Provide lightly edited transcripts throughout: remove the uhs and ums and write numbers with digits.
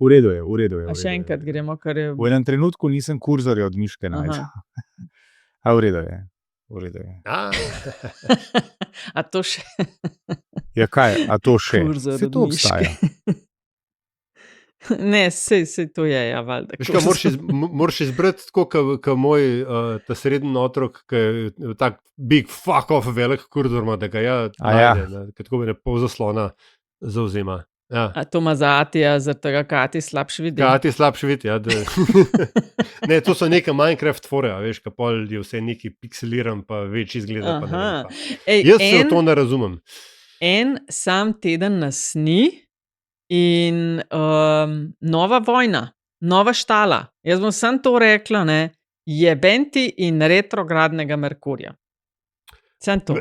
V redu je. A še enkrat gremo, kar je... V enem trenutku nisem kurzorja od miške najdel. A v redu je. A to še? Ja, kaj? A to še? Kurzor Se od to miške. obstaja. Ne, sej to je, ja, valjda. Veš kaj, moraš izbrati tako, kot moj ta srednji otrok, ki je tak big fuck off velik kurzor ima, da ga najde, tako me pol zaslona zauzema. Ja. A to ima za Atija, zaradi tega, Kati slabše vidi? Kati slabše vidi, ja. Ne, to so neke Minecraft fore, veš, ka pol je vse neki pixeliran, pa več izgleda. Pa ne vem, pa. Jaz se to ne razumem. En sam teden nas ni in nova vojna, nova štala. Jaz bom sam to rekla, ne, jebenti in retrogradnega Merkurja. Sam to.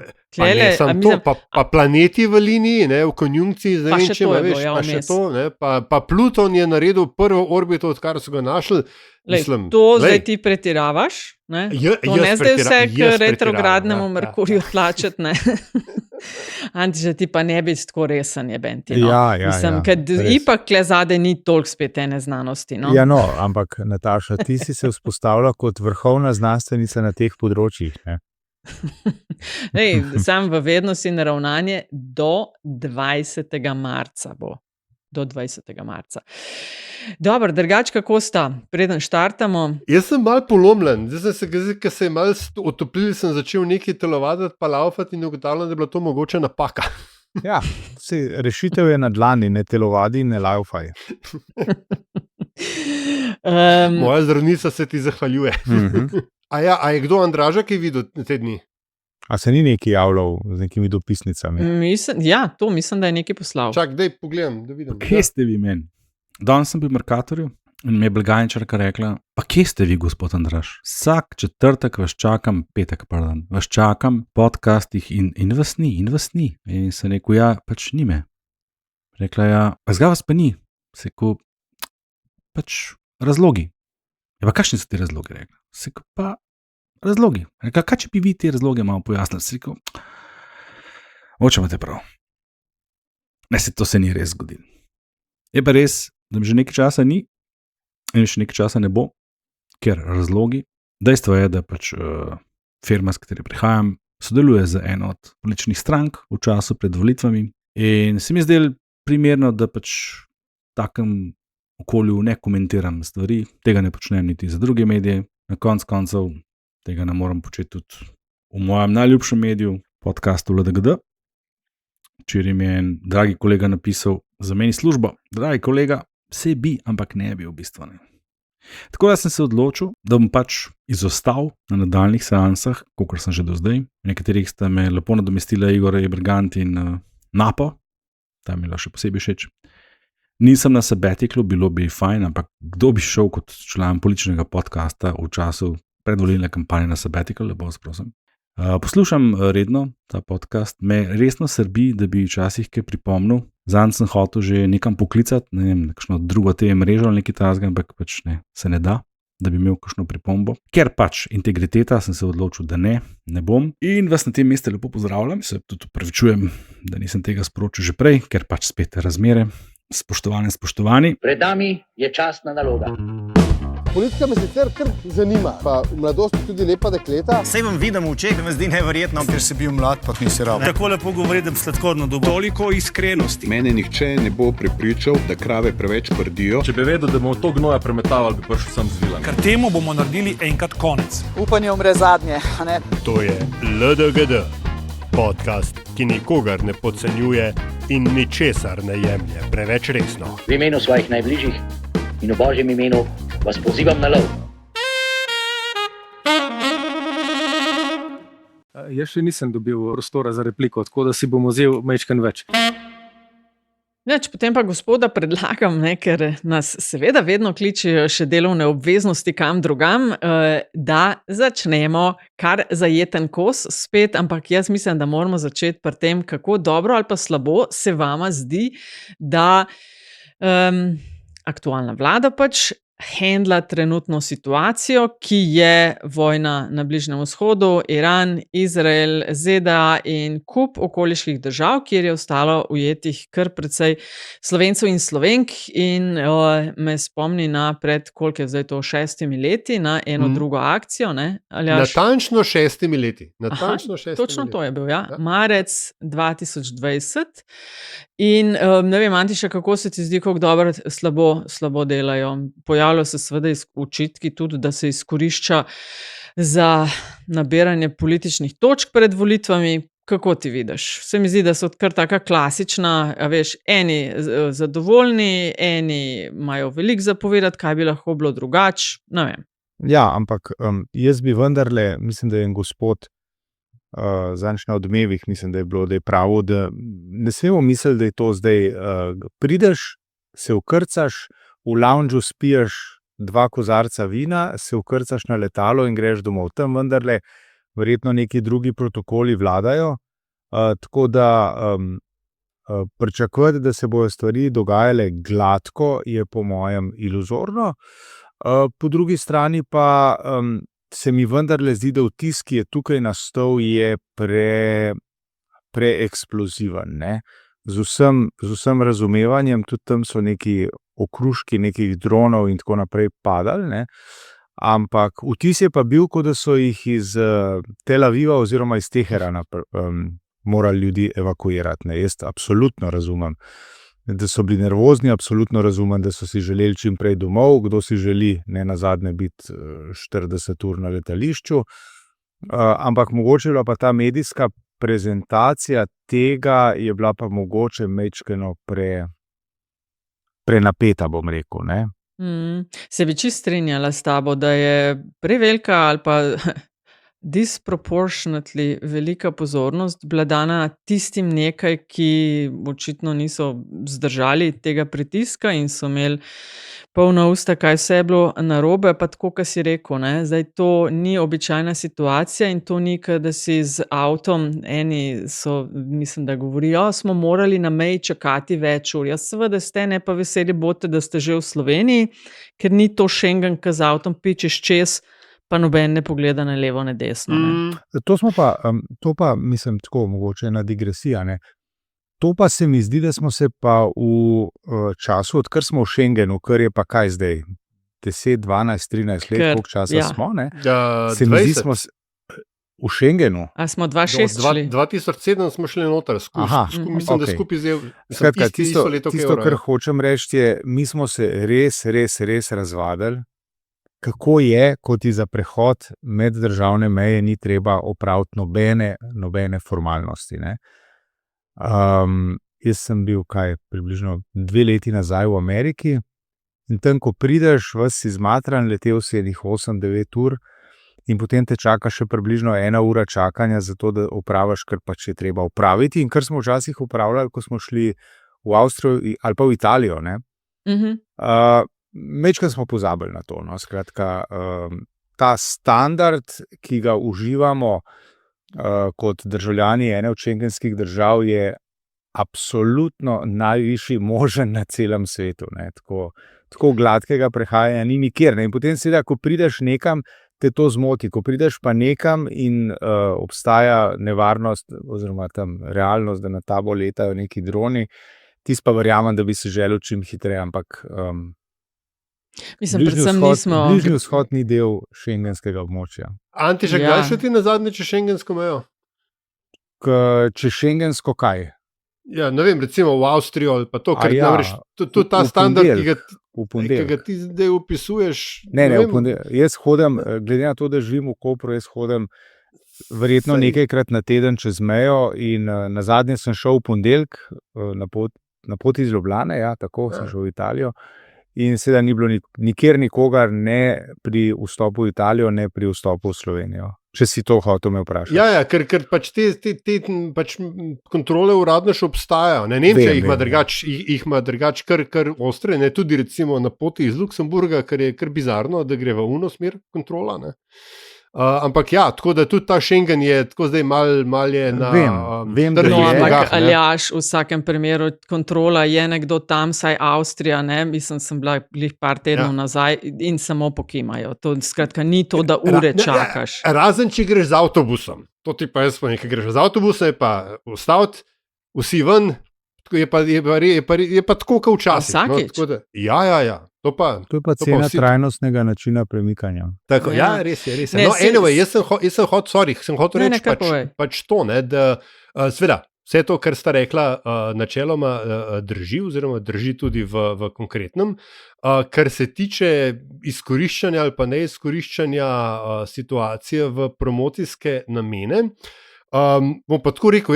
Pa planeti v liniji, ne, v konjunkciji, zdaj vem, če ima, veš, pa še to, ne, pa Pluton je naredil prvo orbito, odkar so ga našli. Mislim, zdaj ti pretiravaš, ne? To ne zdaj vse k retrogradnemu Merkurju tlačeti, ne? Antiže, ti pa ne bi tako resen jebenti, no. Mislim, kad ipak kle zade ni toliko spet ene znanosti, no. Ja, no, ampak Nataša, ti si se vzpostavila kot vrhovna znanstvenica na teh področjih, ne? Sam v vednost in ravnanje do 20. marca bo. Do 20. marca. Dobro, drugač, kako sta? Preden štartamo. Jaz sem malo polomljen. Zdaj ko se je malo otoplil, sem začel nekaj telovaditi, pa laufati in ugotavljam, da je bila to mogoče napaka. Ja, rešitev je na dlani, ne telovadi in ne laufaj. Moja zdravnica se ti zahvaljuje. A je kdo Andraža, ki je videl te dni? A se ni nekaj javljal z nekimi dopisnicami? Mislim, da je nekaj poslal. Čak, daj pogledam, da vidim. Kje ste vi meni? Danes sem bil v Mercatorju in mi je blagajničarka rekla, pa kje ste vi, gospod Andraž? Vsak četrtek vas čakam, vas čakam v podcastih in vas ni. In sem rekel, ja, pač ni me. Rekla, ja, a zga vas pa ni? Se rekel, pač razlogi. Ja, pa kakšni so ti razlogi, rekla? Se rekel, pa razlogi. Rekla, kaj če bi vi te razloge malo pojasnili? Se rekel, oče imate prav. Ne, to se ni res zgodilo. Je pa res, da mi že nekaj časa ni in še nekaj časa ne bo, ker razlogi. Dejstvo je, da pač firma, s kateri prihajam, sodeluje z eno od političnih strank v času pred volitvami in se mi zdelo primerno, da pač v takem okolju ne komentiram stvari, tega ne počnem niti za druge medije, na koncev tega ne moram početi tudi v mojem najljubšem mediju, podcastu LDGD. Včeraj mi je en dragi kolega napisal, za meni službo, dragi kolega, vse bi, ampak ne bi v bistvu ne. Tako da sem se odločil, da bom pač izostal na nadaljnih seansah, kakor sem že do zdaj. Nekaterih sta me lepo nadomestila Igor Ebergant in Napo, ta mi je še posebej všeč. Nisem na sabbatiklu, bilo bi fajn, ampak kdo bi šel kot član političnega podcasta v času predvolilne kampanje na sabbatikl, lepo vas prosim. Poslušam redno ta podcast, me resno srbi, da bi včasih kaj pripomnil. Zanj sem hotel že nekam poklicati, ne vem, kakšno drugo TV mrežo ali nekaj takega, ampak pač ne, se ne da, da bi imel kakšno pripombo. Ker pač integriteta, sem se odločil, da ne bom. In vas na tem mestu lepo pozdravljam, se tudi opravičujem, da nisem tega sporočil že prej, ker pač spet razmere. Spoštovani. Pred nami je častna naloga. Politika me sicer kar zanima, pa v mladosti tudi lepa dekleta. Sej vam vidim v očeh, me zdi neverjetno. Ker si bil mlad, pa nisi rab. Tako lepo govori, da sladkorno dobo. Toliko iskrenosti. Mene nihče ne bo prepričal, da krave preveč prdijo. Če bi vedel, da bomo to gnoja premetavali, bi prišel sem z vilami. Ker temu bomo naredili enkrat konec. Upanje umre zadnje, a ne? To je LDGD, podcast, ki nikogar ne podcenjuje in ničesar ne jemlje preveč resno. V imenu svojih najbližjih in v Božjem imenu vas pozivam na lov. Jaz še nisem dobil prostora za repliko, tako da si bom vzel majčkeno več. Potem pa gospoda predlagam, ne, ker nas seveda vedno kličejo še delovne obveznosti kam drugam, da začnemo kar zajeten kos spet, ampak jaz mislim, da moramo začeti pri tem, kako dobro ali pa slabo se vama zdi, da aktualna vlada pač handla trenutno situacijo, ki je vojna na Bližnjem vzhodu, Iran, Izrael, ZDA in kup okoliških držav, kjer je ostalo ujetih kar precej Slovencev in Slovenk in me spomni na pred, koliko je zdaj to, 6 leti, na eno drugo akcijo, ne, Aljaž? Natančno 6 leti. Točno to je bil, ja. Marec 2020. In ne vem, Antiša, kako se ti zdi, kako dobro, slabo delajo. Pojavljajo se seveda očitki tudi, da se izkorišča za nabiranje političnih točk pred volitvami. Kako ti vidiš? Se mi zdi, da so kar taka klasična, a veš, eni zadovoljni, eni imajo veliko za povedati, kaj bi lahko bilo drugače, ne vem. Ja, ampak jaz bi vendarle, mislim, da je en gospod zadnjič na Odmevih, mislim, da je bilo, da je pravo, da ne smemo misliti, da je to zdaj, prideš, se vkrcaš, v loungeu spiješ 2 kozarca vina, se vkrcaš na letalo in greš domov. Tam vendarle verjetno neki drugi protokoli vladajo, tako da pričakovati, da se bojo stvari dogajale gladko, je po mojem iluzorno. Po drugi strani pa se mi vendarle zdi, da vtis, ki je tukaj nastal, je preeksploziven, ne. Z vsem razumevanjem, tudi tam so neki okruški nekih dronov in tako naprej padali, ne. Ampak vtis je pa bil, kot da so jih iz Tel Aviva oziroma iz Teherana morali ljudi evakuirati, ne. Jaz absolutno razumem, da so bili nervozni, absolutno razumem, da so si želeli čim prej domov, kdo si želi ne nazadnje biti 40 ur na letališču, ampak mogoče je bila pa ta medijska prezentacija tega je bila pa mogoče majčkeno prenapeta, bom rekel, ne. Se bi čisto strinjala s tabo, da je prevelika ali pa disproportionately velika pozornost bila dana tistim nekaj, ki očitno niso zdržali tega pritiska in so imeli polna usta, kaj vse je bilo narobe, pa tako, kot si rekel, ne, zdaj to ni običajna situacija in to ni, kot da si z avtom, eni so, mislim, da govorijo, smo morali na meji čakati več ur. Ja, seveda ste, ne, pa veseli boste, da ste že v Sloveniji, ker ni to Schengen, ki z avtom pičeš čez, pa noben ne pogleda ne levo, ne desno. Ne. To pa, mislim, tako mogoče ena digresija, ne. To pa se mi zdi, da smo se pa v času, odkar smo v Schengenu, kar je pa kaj zdaj, 10, 12, 13 let, koliko časa smo, ne? Se mi zdi, smo v Schengenu. A smo 2006 2007 smo šli noter, mislim, da skupaj zdaj, skratka, tisto, kar hočem reči, je, mi smo se res razvadili, kako je, ko ti za prehod med državne meje ni treba opraviti nobene formalnosti, ne. Jaz sem bil približno 2 leti nazaj v Ameriki in tam, ko prideš, vas si zmatran, letel si enih 8-9 ur in potem te čaka še približno 1 ura čakanja za to, da opraviš, kar pač je treba opraviti in kar smo včasih opravljali, ko smo šli v Avstrijo ali pa v Italijo, ne. Majčkeno smo pozabili na to, no. Skratka, ta standard, ki ga uživamo kot državljani ene od schengenskih držav, je absolutno najvišji možen na celem svetu, ne. Tako gladkega prehajanja ni nikjer, ne. In potem seveda, ko prideš nekam, te to zmoti, ko prideš pa nekam in obstaja nevarnost oziroma tam realnost, da na tabo letajo neki droni, tisto pa verjamem, da bi se želel čim hitreje, ampak mislim, predvsem nismo. Bližnji vzhod ni del schengenskega območja. Antiša, kdaj šel ti nazadnje čez schengensko mejo? Čez schengensko kaj? Ja, ne vem, recimo v Avstrijo ali pa to, ker namreč to ta standard, ki ga ti zdaj opisuješ. Ne, jaz hodim, glede na to, da živim v Kopru, jaz hodim verjetno nekajkrat na teden čez mejo in nazadnje sem šel v ponedeljek na poti iz Ljubljane, ja, tako sem šel v Italijo. In seveda ni bilo nikjer nikogar, ne pri vstopu v Italijo, ne pri vstopu v Slovenijo. Če si to hotel me vprašati. Ja, ker pač te pač kontrole uradno še obstajajo. Nemčija jih ima drugače kar ostre, ne, tudi recimo na poti iz Luksemburga, kar je kar bizarno, da gre v uno smer kontrola, ne. Ampak ja, tako da tudi ta Schengen je tako zdaj mal je na Vem, da trdnih No, je. ampak nogah, ne. Aljaž, v vsakem primeru kontrola je nekdo tam, saj Avstrija, ne, mislim, sem bila glih par tednov nazaj in samo pokimajo. To skratka ni to, da ure čakaš. Razen, če greš z avtobusom. To ti pa jaz povem, ker greš z avtobusom, je pa ustaviti, vsi ven, je pa tako, kot včasih. Vsakič? Tako da, ja. To je pa to cena vsi- trajnostnega načina premikanja. Tako, Ja. res je. Ne, No, se- anyway, jaz sem hotel Ne, reči kar povej. pač to, ne, da seveda vse to, kar sta rekla, načeloma drži, oziroma drži tudi v konkretnem. Kar se tiče izkoriščanja ali pa neizkoriščanja situacije v promocijske namene, bom pa tako rekel,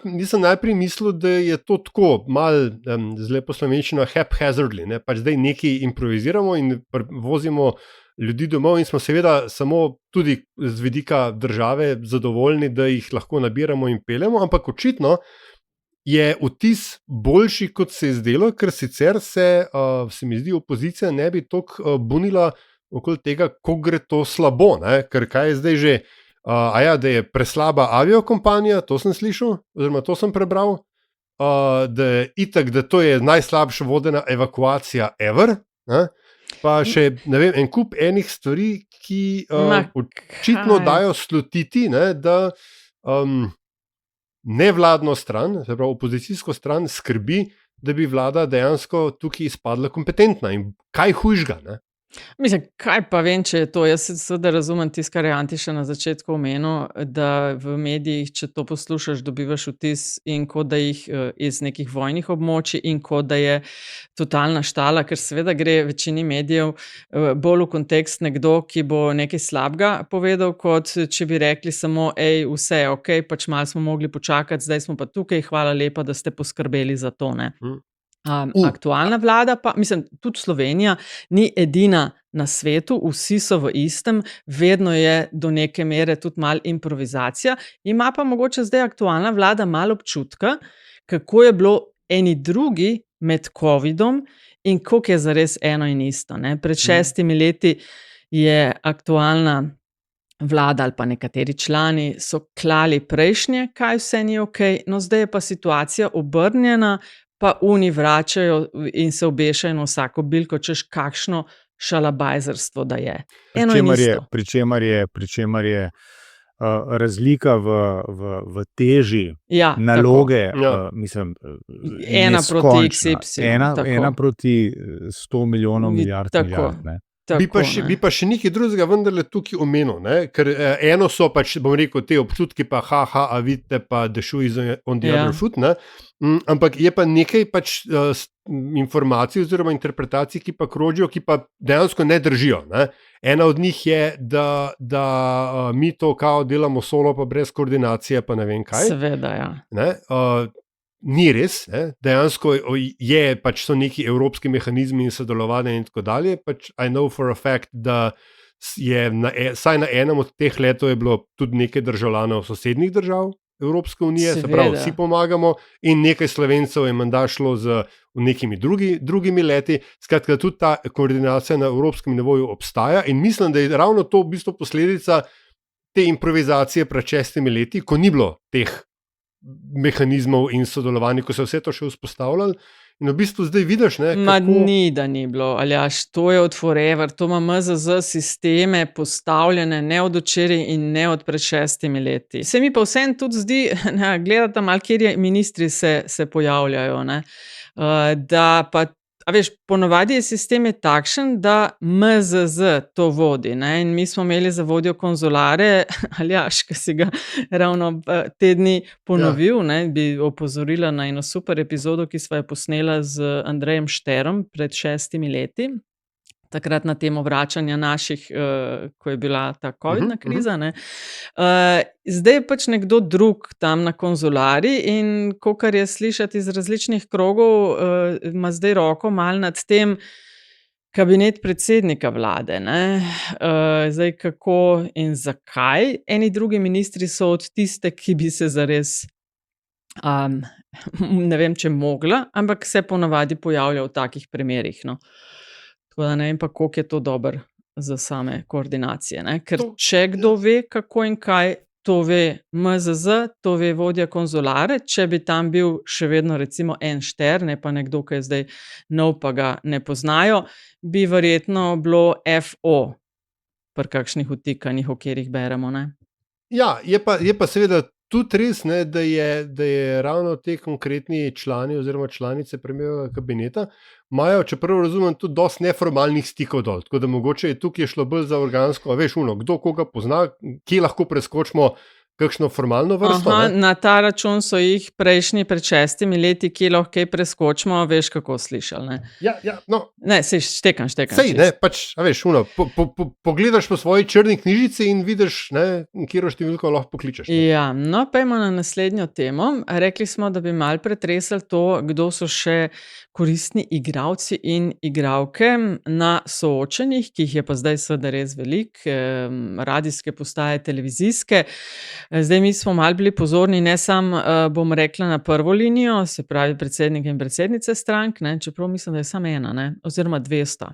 nisem najprej mislil, da je to tako mal, z lepo slovenščino, haphazardly, ne, pač zdaj nekaj improviziramo in vozimo ljudi domov in smo seveda samo tudi z vidika države zadovoljni, da jih lahko nabiramo in peljemo, ampak očitno je vtis boljši, kot se je zdelo, ker sicer se mi zdi, opozicija ne bi toliko bunila okoli tega, kako gre to slabo, ne? Ker kaj je zdaj že, da je preslaba aviokompanija, to sem slišal, oziroma to sem prebral, da je itak, da to je najslabša vodena evakuacija ever, ne? Pa še, ne vem, en kup enih stvari, ki očitno kaj? dajo slutiti, ne, da nevladno stran, se pravi opozicijsko stran, skrbi, da bi vlada dejansko tukaj izpadla kompetentna in kaj hujšga, ne? Mislim, kaj pa vem, če je to. Jaz seveda razumem tisto, kar je Antiša na začetku omenil, da v medijih, če to poslušaš, dobivaš vtis in kot da jih iz nekih vojnih območij in kot da je totalna štala, ker seveda gre večini medijev bolj v kontekst nekdo, ki bo nekaj slabega povedal, kot če bi rekli samo, vse je ok, pač malo smo mogli počakati, zdaj smo pa tukaj, hvala lepa, da ste poskrbeli za to, ne. Aktualna vlada pa, mislim, tudi Slovenija ni edina na svetu, vsi so v istem, vedno je do neke mere tudi malo improvizacija, ima pa mogoče zdaj aktualna vlada malo občutka, kako je bilo eni drugi med covidom in koliko je zares eno in isto, ne. Pred 6 leti je aktualna vlada ali pa nekateri člani so klali prejšnje, kaj vse ni ok, no zdaj je pa situacija obrnjena, pa oni vračajo in se obešajo na vsako bilko, češ kakšno šalabajzerstvo da je. Eno in isto. Pri čemer je razlika v teži Ja, naloge, Ja. mislim, Ena proti neskončna. XY, tako. Ena proti 100 milijonov milijard, Tako. ne. Bi pa, Tako, ne. bi pa še nekaj drugega vendarle tukaj omenil, ne? Ker eno so pač, bom rekel, te občutki pa a vidite pa the shoe is on the Ja. other foot, ne? Ampak je pa nekaj pač informacij oziroma interpretacij, ki pa krožijo, ki pa dejansko ne držijo, ne? Ena od njih je, da mi to kao delamo solo pa brez koordinacije pa ne vem kaj. Seveda, ja. Ne? Ni res, ne? Dejansko je, pač so neki evropski mehanizmi in sodelovanje in tako dalje. Pač I know for a fact, da je saj na enem od teh letov je bilo tudi nekaj državljanov sosednjih držav Evropske unije, se pravi, Seveda. vsi pomagamo, in nekaj Slovencev je menda šlo z nekimi drugimi leti. Skratka, tudi ta koordinacija na evropskem nivoju obstaja in mislim, da je ravno to v bistvu posledica te improvizacije pred 6 leti, ko ni bilo teh mehanizmov in sodelovanj, ko se vse to še vzpostavljalo. In v bistvu zdaj vidiš, ne, Ma kako... ni, da ni bilo, Aljaž, to je od forever, to ima MZZ sisteme postavljene ne od včeraj in ne od pred 6 leti. Se mi pa vseeno tudi zdi, gledata malo, kjer ministri se pojavljajo, ne, da pa, a veš, ponovadi je sistem takšen, da MZZ to vodi, ne, in mi smo imeli za vodjo konzulare, Aljaž, ki si ga ravno te dni ponovil, ne, bi opozorila na eno super epizodo, ki sva jo posnela z Andrejem Šterom pred 6 leti, takrat na temo vračanja naših, ko je bila ta covidna kriza, ne. Zdaj je pač nekdo drug tam na konzulari in kakor je slišati iz različnih krogov, ima zdaj roko malo nad tem kabinet predsednika vlade, ne. Zdaj kako in zakaj eni drugi ministri so od tiste, ki bi se zares, ne vem, če mogla, ampak se ponavadi pojavlja v takih primerih, no. Tako da ne vem pa, koliko je to dober za same koordinacije. Ne? Ker če kdo ve, kako in kaj, to ve MZZ, to ve vodja konzulare, če bi tam bil še vedno recimo en šter, ne pa nekdo, ki je zdaj nov, pa ga ne poznajo, bi verjetno bilo FO pri kakšnih vtikanjih, o katerih beremo. Ne? Ja, je pa seveda tudi res, ne, da je ravno te konkretni člani oziroma članice premierjevega kabineta imajo, čeprav razumem, tudi dosti neformalnih stikov dol. Tako da mogoče je tukaj šlo bolj za organsko, a veš, kdo koga pozna, kje lahko preskočimo kakšno formalno vrsto. Aha, na ta račun so jih prejšnji pred 6 leti, ki lahko kaj preskočimo, veš, kako slišali. Ne? Ja, no. Ne, sej štekam. Sej, ne, pač, a veš, pogledaš po svoji črni knjižici in vidiš, ne, kjero številko lahko pokličeš. Ne? Ja, no, pejmo na naslednjo temo. Rekli smo, da bi mal pretresli to, kdo so še koristni igralci in igralke na soočenjih, ki jih je pa zdaj seveda res veliko, radijske postaje, televizijske. Zdaj mi smo malo bili pozorni, ne samo, bom rekla, na prvo linijo, se pravi predsednik in predsednice strank, ne, čeprav mislim, da je samo ena, ne, oziroma 200.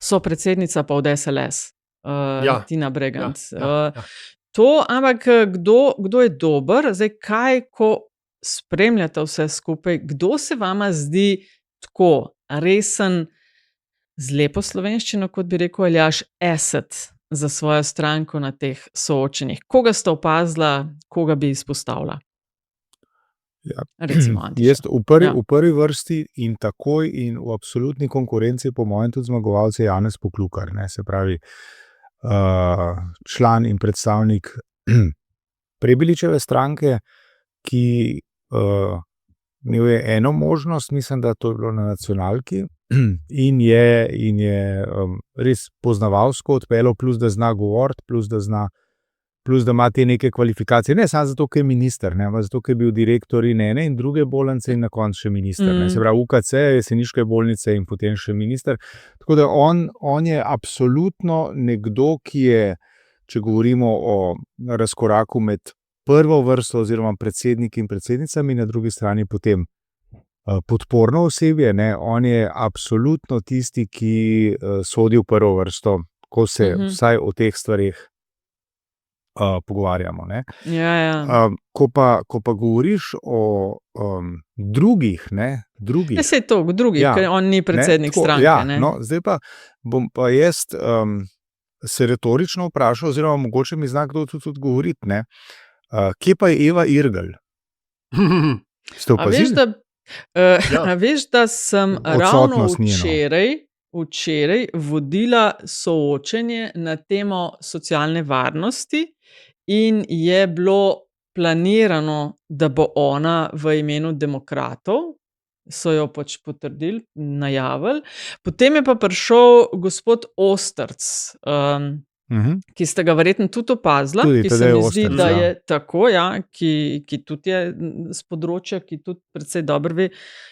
So predsednica pa od SLS, Tina Bregant. To, ampak kdo je dober, zdaj kaj, ko spremljate vse skupaj, kdo se vama zdi tako resen, z lepo slovenščino, kot bi rekel Aljaž, asset za svojo stranko na teh soočenjih? Koga ste opazila, koga bi izpostavila? Ja. Recimo, Jaz v prvi vrsti in takoj in v absolutni konkurenci, po mojem, tudi zmagovalci Janez Poklukar, ne, se pravi član in predstavnik Prebiličeve stranke, ki imel je eno možnost, mislim, da to je bilo na nacionalki, in je res poznavalsko odpeljal, plus da zna govoriti, plus da ima te neke kvalifikacije. Ne samo zato, ker je minister, ne, ampak zato, ker je bil direktor in ene in druge bolnice in na koncu še minister. Ne. Se pravi, UKC, Jeseniške bolnice in potem še minister. Tako da on je absolutno nekdo, ki je, če govorimo o razkoraku med prvo vrsto oziroma predsednik in predsednicami, na drugi strani potem podporno osebje, ne, on je absolutno tisti, ki sodi v prvo vrsto, ko se vsaj o teh stvarih pogovarjamo. Ne. Ja. Ko pa govoriš o drugih, ne, Ja, sej to, drugih, ker on ni predsednik stranke. Ja, ne. no, zdaj pa bom pa jaz se retorično vprašal, oziroma mogoče mi zna kdo tudi odgovoriti, ne. Kje pa je Eva Irgl? Ste opazili? Veš, da sem ravno včeraj vodila soočenje na temo socialne varnosti in je bilo planirano, da bo ona v imenu demokratov, so jo pač potrdili, najavili. Potem je pa prišel gospod Osterc, ki ste ga verjetno tudi opazila, ki se mi zdi, da je tako, ki tudi je z področja, ki tudi precej dobro ve,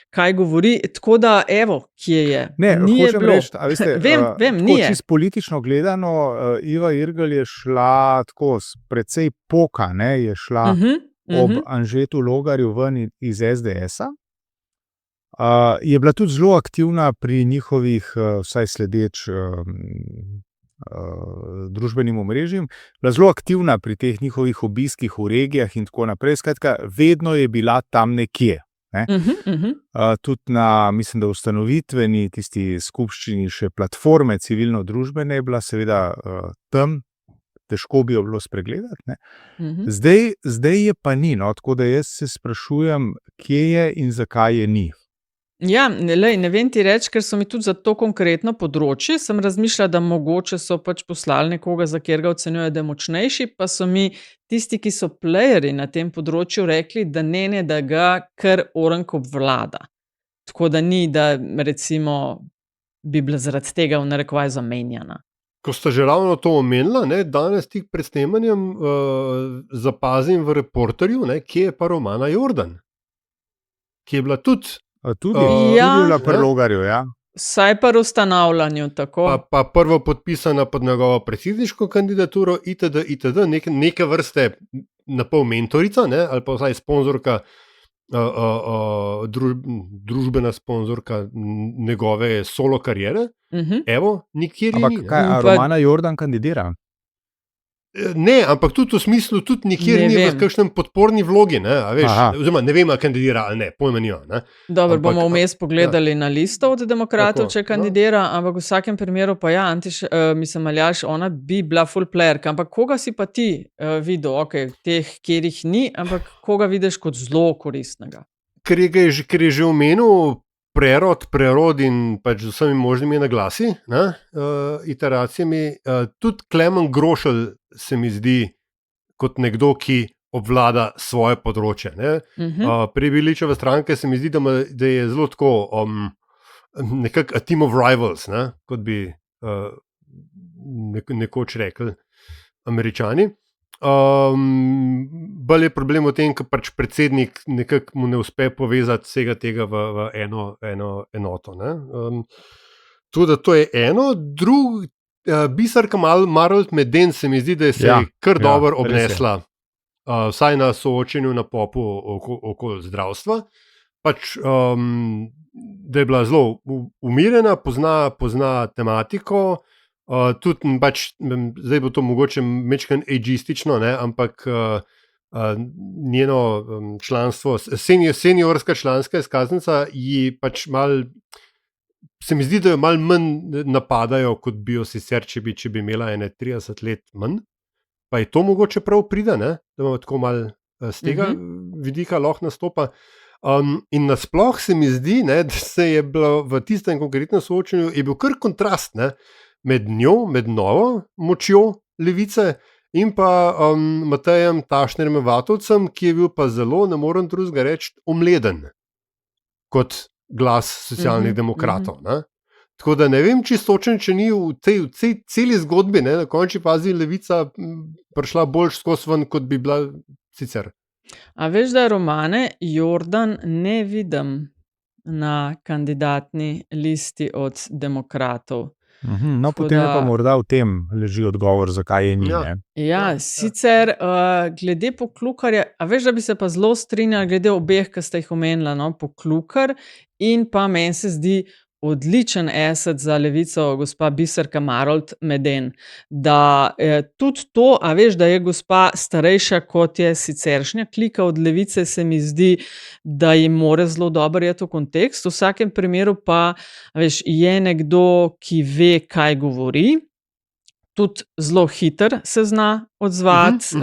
kaj govori. Tako da, evo, kje je. Ni je bilo. Reči, veste, vem, ni je. Čisto politično gledano, Eva Irgl je šla tako precej poka, ne, je šla ob Anžetu Logarju ven iz SDS-a. Je bila tudi zelo aktivna pri njihovih, vsaj sledeč družbenim omrežjem, bila zelo aktivna pri teh njihovih obiskih v regijah in tako naprej. Skratka, vedno je bila tam nekje. Ne? Tudi na, mislim, da ustanovitveni tisti skupščini še platforme civilno-družbene je bila seveda tam, težko bi jo bilo spregledati. Ne? Zdaj je pa ni, no? Tako da jaz se sprašujem, kje je in zakaj je ni. Ja, ne vem ti reči, ker so mi tudi za to konkretno področje, sem razmišljala, da mogoče so pač poslali nekoga, za katerega ocenjujejo, da je močnejši, pa so mi tisti, ki so playerji na tem področju, rekli, da ne, da ga kar Orenk obvlada. Tako da ni, da recimo bi bila zaradi tega v narekovaj zamenjana. Ko ste že ravno to omenila, ne, danes tik pred snemanjem zapazim v Reporterju, ne, kje je pa Romana Jordan, ki je bila tudi bila pri Logarju, ja. Saj pa v ustanavljanju, tako. Pa prvo podpisana pod njegovo predsedniško kandidaturo, itd., neke vrste napol mentorica, ne, ali pa vsaj sponzorka družbena sponzorka njegove solo kariere. Evo, nikjer je Ampak ni. kaj, a Romana Jordan kandidira? Ne, ampak tudi v smislu, tudi nikjer Ne ni vem. v kakšnem podporni vlogi, ne, a veš, Aha. oziroma ne vem, a kandidira ali ne, pojma nima, ne. Dobro, Ampak, bomo vmes pogledali na listo od demokratov, Tako, če kandidira, ampak v vsakem primeru pa ja, Aljaž, ona bi bila full playerka, ampak koga si pa ti videl, teh, kjerih ni, ampak koga vidiš kot zelo koristnega? Ker je že omenil prerod in pač z vsemi možnimi naglasi, ne, iteracijami, tudi Klemen Grošelj se mi zdi kot nekdo, ki obvlada svoje področje. Ne. Pri Viličeve stranke se mi zdi, da je zelo tako nekako a team of rivals, ne, kot bi nekoč rekli Američani. Bolj je problem v tem, ker pač predsednik nekako mu ne uspe povezati vsega tega v eno enoto. Ne. Tudi to je eno, Biserka Marolt Meden se mi zdi, da se je kar dobro obnesla, vsaj na soočenju na popu okoli zdravstva. Pač, da je bila zelo umirjena, pozna tematiko, tudi pač, zdaj bo to mogoče mečkan ageistično, ne, ampak njeno članstvo, seniorska članska izkaznica ji pač malo, se mi zdi, da jo malo manj napadajo, kot bi jo sicer, če bi imela 30 let manj. Pa je to mogoče prav pride, ne? Da imamo tako malo z tega vidika lahko nastopa. In nasploh se mi zdi, ne, da se je bilo v tistem konkretnem soočenju je bil kar kontrast, ne, med njo, med novo močjo levice in pa Matejem Tašnerjem Vatovcem, ki je bil pa zelo, ne morem drugega reči, omleden kot glas socialnih demokratov. Ne. Tako da ne vem čistočen, če ni v tej celi zgodbi, ne, na končni fazi levica prišla bolj skozi ven, kot bi bila sicer. A veš, da Romane Jordan ne vidim na kandidatni listi od demokratov. No, potem je pa morda v tem leži odgovor, zakaj je ni. Ja, sicer glede Poklukarja, a veš, da bi se pa zelo strinjali glede obeh, ki ste jih omenila, no, Poklukar in pa meni se zdi odličen asset za levico, gospa Biserka Marolt Meden, da tudi to, a veš, da je gospa starejša, kot je siceršnja klika od levice, se mi zdi, da ji more zelo dobro iti v kontekst. V vsakem primeru pa, a veš, je nekdo, ki ve, kaj govori, tudi zelo hiter se zna odzvati,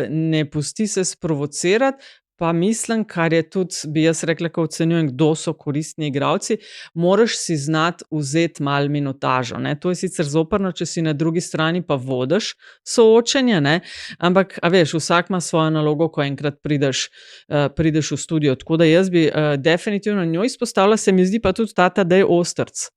ne pusti se sprovocirati, pa mislim, kar je tudi, bi jaz rekla, ko ocenjujem, kdo so koristni igralci, moraš si znati vzeti malo minutažo, ne. To je sicer zoprno, če si na drugi strani pa vodiš soočenje, ne, ampak, a veš, vsak ima svojo nalogo, ko enkrat prideš v studio, tako da jaz bi definitivno njo izpostavila, se mi zdi pa tudi ta Tadej Ostrc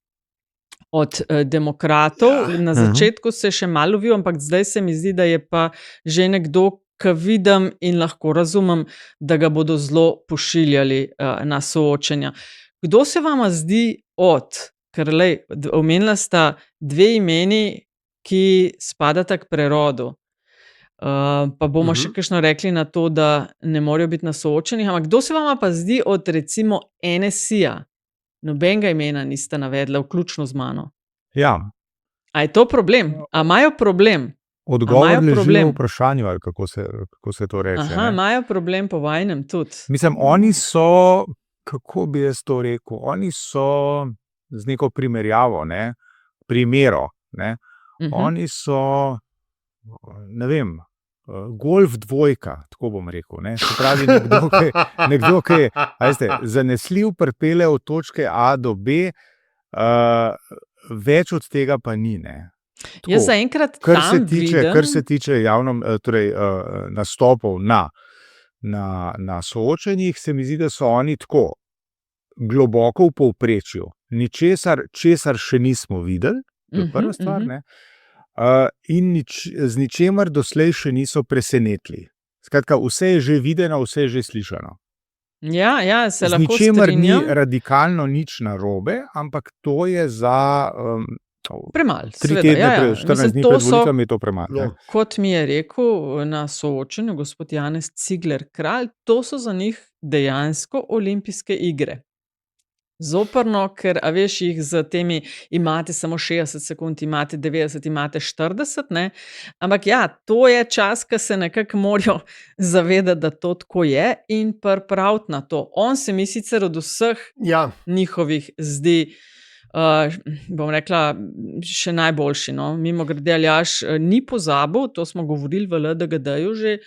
od demokratov. Na začetku se še malo lovil, ampak zdaj se mi zdi, da je pa že nekdo, ki vidim in lahko razumem, da ga bodo zelo pošiljali na soočenja. Kdo se vama zdi ker lej, omenila sta dve imeni, ki spadata k prerodu, pa bomo še kakšno rekli na to, da ne morejo biti na soočenjih, ampak kdo se vama pa zdi od recimo NSI-ja? Nobenega imena niste navedla, vključno z mano. Ja. A je to problem? A imajo problem? Odgovor leži v vprašanju, ali kako se to reče. Aha, imajo problem po vajnem tudi. Mislim, oni so, kako bi jaz to rekel, oni so z neko primerjavo, ne, primero, ne, oni so, ne vem, golf dvojka, tako bom rekel, ne, se pravi nekdo, ki je, veste, zanesljiv pripelje od točke A do B, več od tega pa ni, ne. Tako, jaz zaenkrat tam vidim, kar se tiče nastopov na soočenjih, se mi zdi, da so oni tako globoko v povprečju. Česar še nismo videli, to je prva stvar, ne. In z ničemer doslej še niso presenetili. Skratka, vse je že videno, vse je že slišano. Ja, se lahko strinjam. Z ničemer ni strinjam. radikalno nič narobe, ampak to je za Premalo. 3 tedne, 14 dni pred volitvami je to premalo. Kot mi je rekel na soočenju gospod Janez Cigler Kralj, to so za njih dejansko olimpijske igre. Zoprno, ker a veš jih z temi, imate samo 60 sekund, imate 90, imate 40, ne? Ampak ja, to je čas, ko se nekako morajo zavedati, da to tako je in pripraviti na to. On se mi sicer od vseh njihovih zdi, bom rekla, še najboljši. No? Mimogrede, Aljaž ni pozabil, to smo govorili v LDGD-ju že,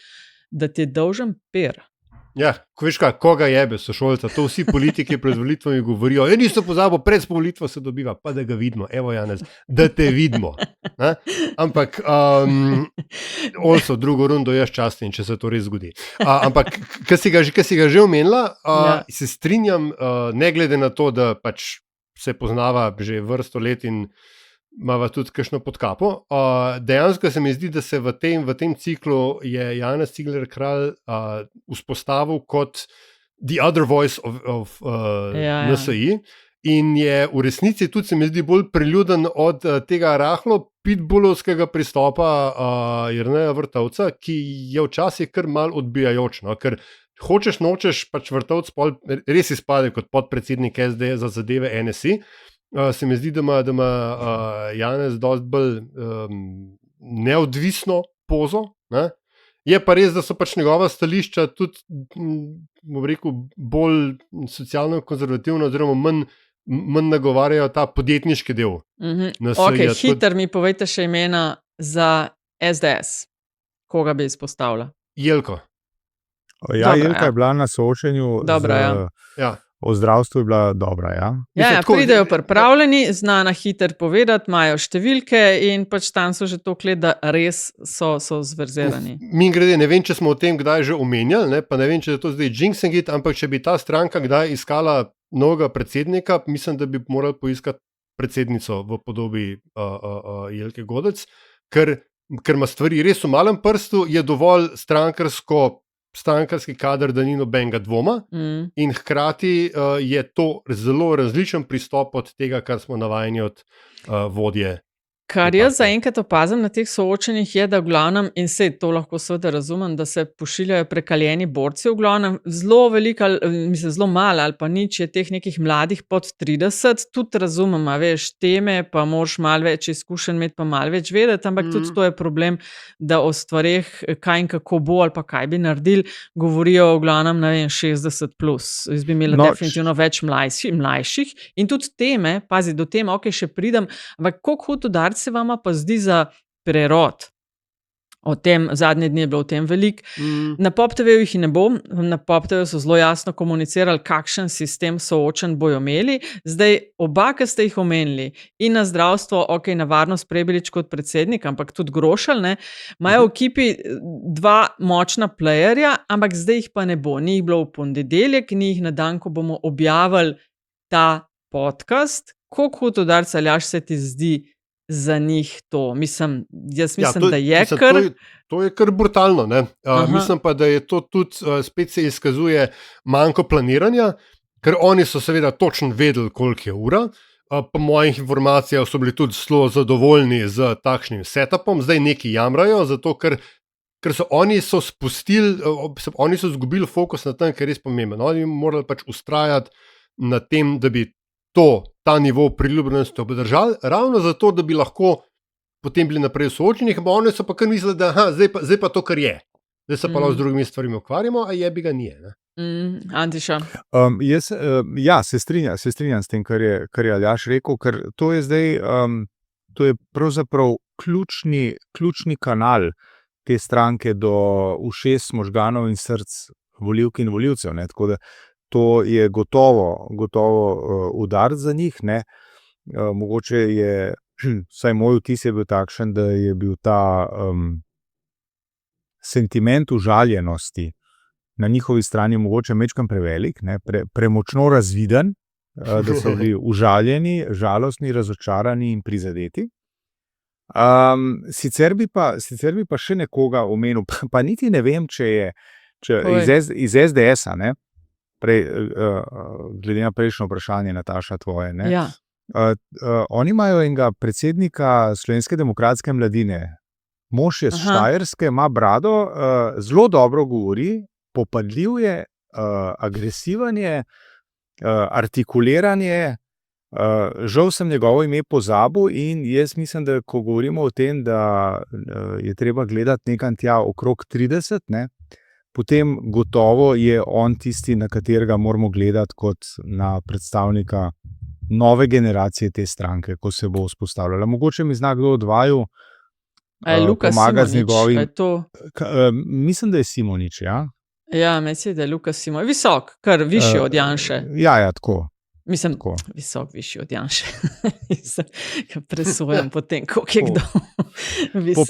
da ti je dolžen per. Ja, veš kaj, koga jebe sošolca, to vsi politiki pred volitvami govorijo, niso pozabo, pred volitvo se dobiva, pa da ga vidimo, evo Janez, da te vidimo. Ne? Ampak, also, drugo rundo jaz častim, če se to res zgodi. Ampak, kar si ga že omenila, se strinjam, ne glede na to, da pač se poznava že vrsto let in imava tudi kakšno podkapo. Dejansko se mi zdi, da se v tem ciklu je Janez Cigler Kralj vzpostavil kot the other voice of NSI in je v resnici tudi, se mi zdi, bolj priljuden od tega rahlo pitbullovskega pristopa Jerneja Vrtovca, ki je včasih kar mal odbijajoč, no? Ker hočeš nočeš, pač Vrtovc res izpade kot podpredsednik SD za zadeve NSI. Se mi zdi, da ima Janez dosti bolj neodvisno pozo. Ne? Je pa res, da so pač njegova stališča tudi, bom rekel, bolj socialno-konzervativno oziroma manj nagovarjajo ta podjetniški del. Ok, hiter mi povejte še imena za SDS. Koga bi izpostavila? Jelko. Jelka je bila na soočenju o zdravstvu je bila dobra, pridejo pripravljeni, znana hiter povedati, imajo številke in pač tam so že toliko let, da res so zverzerani. Mimogrede, ne vem, če smo o tem kdaj že omenjali, ne? Pa ne vem, če je to zdaj jinxing it, ampak če bi ta stranka kdaj iskala novega predsednika, mislim, da bi morali poiskati predsednico v podobi Jelke Godec, ker ima stvari res v malem prstu, je dovolj strankarski kader, da ni nobenega dvoma in hkrati je to zelo različen pristop od tega, kar smo navajeni od vodje. Kar jaz zaenkrat opazim na teh soočenjih je, da v glavnem, in sej to lahko seveda razumem, da se pošiljajo prekaljeni borci, v glavnem zelo veliko, mislim zelo malo ali pa nič je teh nekih mladih pod 30, tudi razumem, a veš, teme, pa moraš malo več izkušenj imeti, pa malo več vedeti, ampak tudi to je problem, da o stvareh, kaj in kako bo ali pa kaj bi naredili, govorijo v glavnem, ne vem, 60 plus. Jaz bi imela definitivno več mlajših in tudi teme, pazi, do teme, ok, še pridem, ampak koliko hud udarc se vama pa zdi za prerod? O tem, zadnje dni je bilo o tem veliko. Na Pop TV-ju jih ne bo, na Pop TV-ju so zelo jasno komunicirali, kakšen sistem soočen bojo imeli. Zdaj, oba, ki ste jih omenili, in na zdravstvo, ok, na varnost Prebilič kot predsednik, ampak tudi Grošelj, ne, imajo v ekipi 2 močna playerja, ampak zdaj jih pa ne bo. Ni jih bilo v ponedeljek, ni jih na dan, ko bomo objavili ta podcast. Koliko hud udarc, Aljaž, se ti zdi za njih to? Mislim, da je kar... To je kar brutalno, ne? Mislim pa, da je to tudi, spet se izkazuje manjko planiranja, ker oni so seveda točno vedeli, koliko je ura. Po mojih informacijah so bili tudi zelo zadovoljni z takšnim setupom, zdaj neki jamrajo, zato ker so oni oni so izgubili fokus na tem, kar je res pomembno. Oni morali pač ustrajati na tem, da bi ta nivo priljubljenosti obdržali, ravno zato, da bi lahko potem bili naprej v soočenjih, pa oni so pa kar mislili, da zdaj pa to, kar je. Zdaj se pa lahko z drugimi stvarmi ukvarjamo, a jebi ga nije. Antiša. Se strinjam s tem, kar je Aljaž rekel, ker to je zdaj, to je pravzaprav ključni kanal te stranke do ušes, možganov in src volivk in volivcev, ne, tako da to je gotovo udarc za njih, ne. Mogoče je, vsaj moj vtis je bil takšen, da je bil ta sentiment užaljenosti na njihovi strani mogoče majčkeno prevelik, ne, premočno razviden, da so bili užaljeni, žalostni, razočarani in prizadeti. Sicer bi pa še nekoga omenil, pa niti ne vem, če je iz SDS-a, ne, glede na prejšnjo vprašanje, Nataša, tvoje, ne? Ja. Oni imajo enega predsednika Slovenske demokratske mladine. Mož je z Štajerske, ima brado, zelo dobro govori, popadljiv je, agresiven je, artikuliran je. Žal sem njegovo ime pozabil in jaz mislim, da ko govorimo o tem, da je treba gledati nekam tja okrog 30, ne, potem gotovo je on tisti, na katerega moramo gledati kot na predstavnika nove generacije te stranke, ko se bo vzpostavljala. Mogoče mi zna kdo od vaju pomaga z njegovim. Mislim, da je Simonič, ja. Ja, mislim, da je Luka Simonič. Visok, kar višji od Janše. Ja, tako. Mislim, tako. Visok, višji od Janše. Presojam potem, koliko je kdo visok.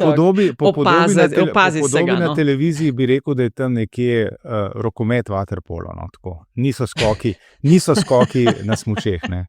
Po podobi ga, na televiziji bi rekel, da je tam nekje rokomet, vaterpolo. No, tako. Niso skoki na smučeh, ne.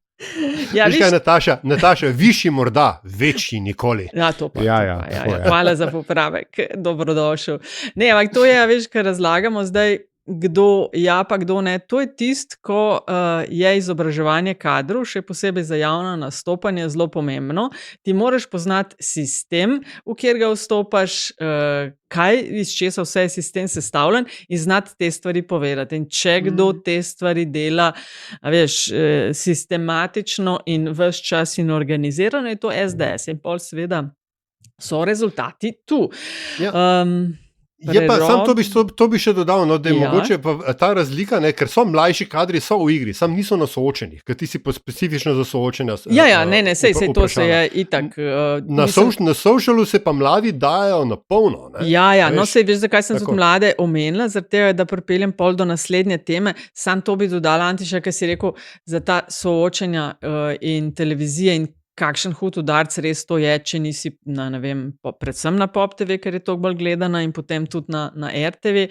Ja, viš kaj, Nataša, višji morda, večji nikoli. Ja, to pa. Ja. Hvala za popravek, dobrodošel. Ne, ampak to je, veš, kar razlagamo zdaj, kdo ja pa kdo ne. To je tisto, ko je izobraževanje kadrov, še posebej za javno nastopanje, zelo pomembno. Ti moraš poznati sistem, v kjer ga vstopaš, iz česa vse je sistem sestavljen in znati te stvari povedati. In če kdo te stvari dela, veš, sistematično in ves čas in organizirano, je to SDS. In pol seveda so rezultati tu. Ja. Je pa sam to bi še dodal, no, da je mogoče pa ta razlika, ne, ker so mlajši kadri, so v igri, sam niso na soočenjih, ker ti si pa specifično za soočenja. Sej to se je itak. Na socialu se pa mladi dajo na polno. Ne? Ja, no sej veš, zakaj sem tudi mlade omenila, zaradi tega, da pripeljem pol do naslednje teme. Sam to bi dodala, Antiša, kaj si rekel, za ta soočenja in televizije in kakšen hud udarc res to je, če nisi na, ne vem, predvsem na Pop TV, ker je toliko bolj gledana in potem tudi na RTV,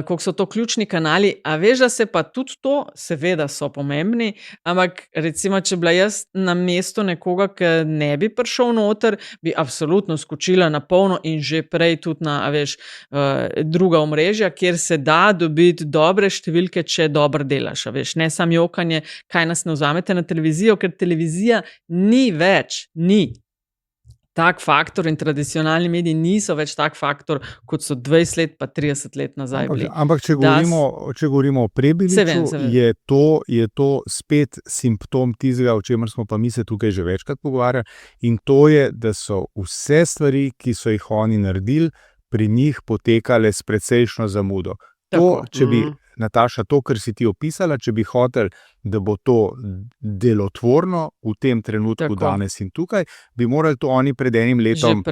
koliko so to ključni kanali, a veš, da se pa tudi to, seveda so pomembni, ampak recimo, če bila jaz na mestu nekoga, ki ne bi prišel noter, bi absolutno skočila na polno in že prej tudi na, veš, druga omrežja, kjer se da dobiti dobre številke, če dobro delaš, a veš, ne sam jokanje, kaj nas ne vzamete na televizijo, ker televizija ni tak faktor in tradicionalni mediji niso več tak faktor, kot so 20 let pa 30 let nazaj bili. Ampak če govorimo o Prebiliču, je to spet simptom tistega, o čemer smo pa mi se tukaj že večkrat pogovarjali, in to je, da so vse stvari, ki so jih oni naredili, pri njih potekale s precejšno zamudo. To, če bi, Nataša, to, kar si ti opisala, če bi hotel, da bo to delotvorno v tem trenutku danes in tukaj, bi morali to oni pred enim letom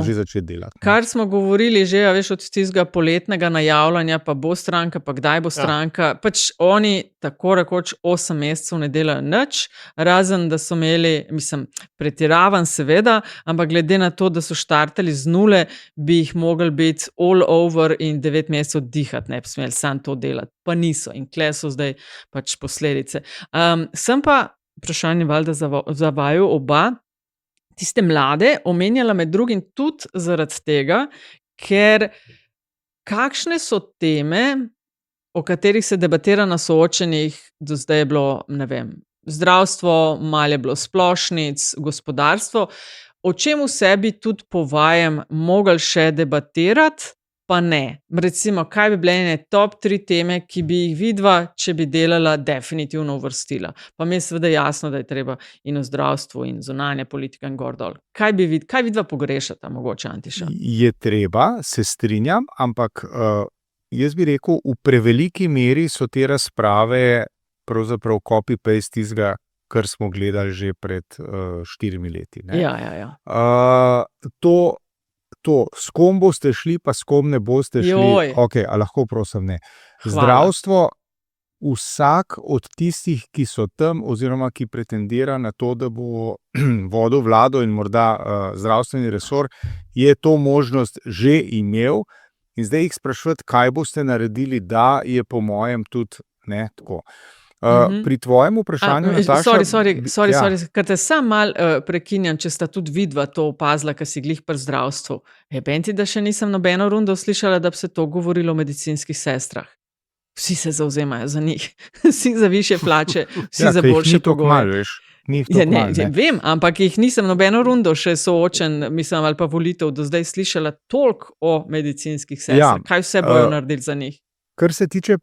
že začeti delati. Kar smo govorili že, veš, od tistega poletnega najavljanja, pa bo stranka, pa kdaj bo stranka, pač oni tako rekoč 8 mesecev ne delajo nič, razen da so imeli, mislim, pretiravan seveda, ampak glede na to, da so štartali z nule, bi jih mogli biti all over in 9 mesecev dihati, ne bi smeli sam to delati, pa niso in kle so zdaj pač posledice. Sem pa vprašanje valjda za vaju oba, tiste mlade omenjala med drugim tudi zaradi tega, ker kakšne so teme, o katerih se debatira na soočenjih, do zdaj je bilo, ne vem, zdravstvo, malo je bilo splošnic, gospodarstvo, o čem vse bi tudi po vajem mogli še debatirati, pa ne. Recimo, kaj bi bile ene top 3 teme, ki bi jih vidva, če bi delala, definitivno uvrstila. Pa mi je seveda jasno, da je treba in o zdravstvu in zunanja politika in gor dol. Kaj vidva pogrešata, mogoče, Antiša? Je treba, se strinjam, ampak jaz bi rekel, v preveliki meri so te razprave pravzaprav copy-paste tistega, kar smo gledali že pred 4 leti. Ne? Ja. To, s kom boste šli, pa s kom ne boste šli. Ok, a lahko prosim ne. Hvala. Zdravstvo, vsak od tistih, ki so tam, oziroma ki pretendira na to, da bo vodil vlado in morda zdravstveni resor, je to možnost že imel. In zdaj jih sprašvati, kaj boste naredili, da je po mojem tudi ne tako. Pri tvojem vprašanju, Nataša... Sorry, ker te sam mal prekinjam, če sta tudi vidva to opazila, ker si glih pri zdravstvu. Benti, da še nisem nobeno rundo slišala, da bi se to govorilo o medicinskih sestrah. vsi se zavzemajo za njih, vsi za višje plače, vsi Ja, za ker jih boljše ni toliko pogoje. malo, veš. Ni jih Ja, toliko malo, ne. vem, ampak jih nisem nobeno rundo še soočen, mislim, ali pa volitev do zdaj slišala toliko o medicinskih sestrah. Ja, Kaj vse bojo naredili za njih? Kar se tiče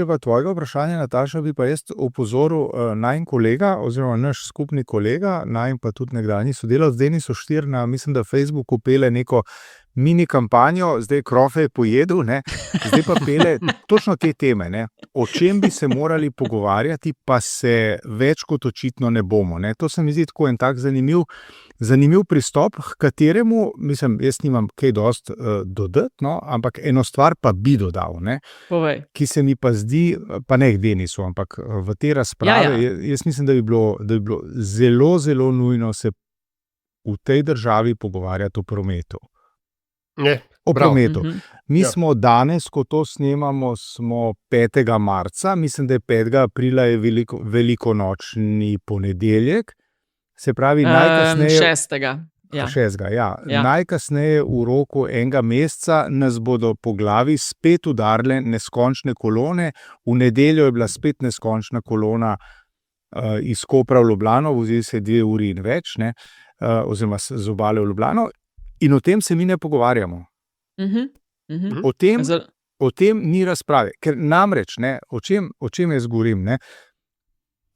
pa tvojega vprašanja, Nataša, bi pa jaz opozoril najin kolega, oziroma naš skupni kolega, najin pa tudi nekdanji sodelavec Denis Oštir na, mislim, da Facebooku pele neko mini kampanjo, zdaj krofe je pojedel, ne, zdaj pa pele točno te teme, ne, o čem bi se morali pogovarjati, pa se več kot očitno ne bomo, ne. To se mi zdi tako en tak zanimiv pristop, h kateremu, mislim, jaz nimam kaj dosti dodati, no, ampak eno stvar pa bi dodal, ne, Povej. ki se mi pa zdi, pa ne k Denisu, ampak v te razprave, jaz mislim, da bi bilo zelo, zelo nujno se v tej državi pogovarjati o prometu. O prometu. Mi smo danes, ko to snemamo, smo 5. marca, mislim, da je 5. aprila je velikonočni ponedeljek, se pravi najkasneje... 6. Ja. 6. Ja. Najkasneje v roku enega meseca nas bodo po glavi spet udarile neskončne kolone. V nedeljo je bila spet neskončna kolona iz Kopra v Ljubljano, vozili se 2 uri in več, ne, oziroma z Obale v Ljubljano. In o tem se mi ne pogovarjamo. O tem ni razprave. Ker namreč, ne, o čem jaz govorim, ne?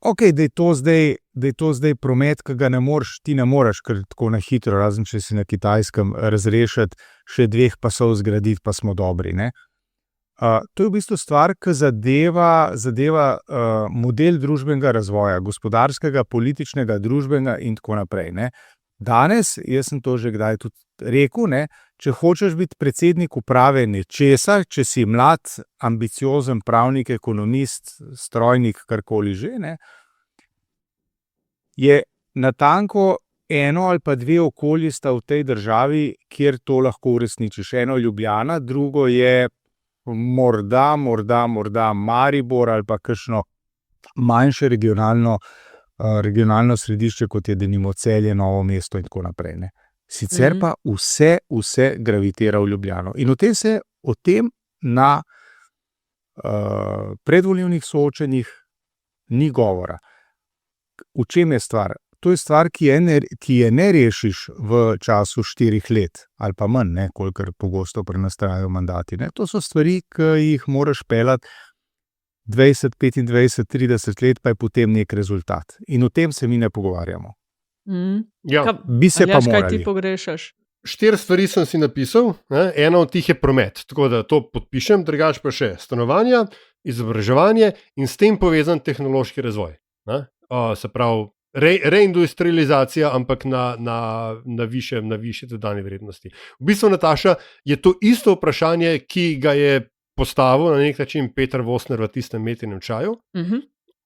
Ok, da je to zdaj promet, ki ga ti ne moreš kar tako na hitro, razen če si na Kitajskem, razrešiti, še 2 pasov zgraditi, pa smo dobri, ne. To je v bistvu stvar, ki zadeva model družbenega razvoja, gospodarskega, političnega, družbenega in tako naprej, ne. Danes, jaz sem to že kdaj tudi rekel, ne, če hočeš biti predsednik uprave nečesa, če si mlad, ambiciozen pravnik, ekonomist, strojnik, karkoli že, ne, je natanko 1 ali pa 2 okolji sta v tej državi, kjer to lahko uresničiš. Eno Ljubljana, drugo je morda Maribor ali pa kakšno manjše regionalno središče, kot je denimo Celje, Novo mesto in tako naprej, ne. Sicer pa vse gravitira v Ljubljano. In o tem na predvolilnih soočenjih ni govora. V čem je stvar? To je stvar, ki je ne rešiš v času 4 let, ali pa manj, ne, kolikor pogosto pri nas trajajo mandati, ne. To so stvari, ki jih moraš peljati 20, 25, 30 let, pa je potem nek rezultat. In o tem se mi ne pogovarjamo. Bi se pa morali. Kaj ti pogrešaš? 4 stvari sem si napisal, ne? Ena od tih je promet, tako da to podpišem, drugače pa še stanovanja, izobraževanje in s tem povezan tehnološki razvoj. Ne? Se pravi, reindustrializacija, ampak na više dodane vrednosti. V bistvu, Nataša, je to isto vprašanje, ki ga je postavil na nek način Peter Vosner v tistem Metinem čaju,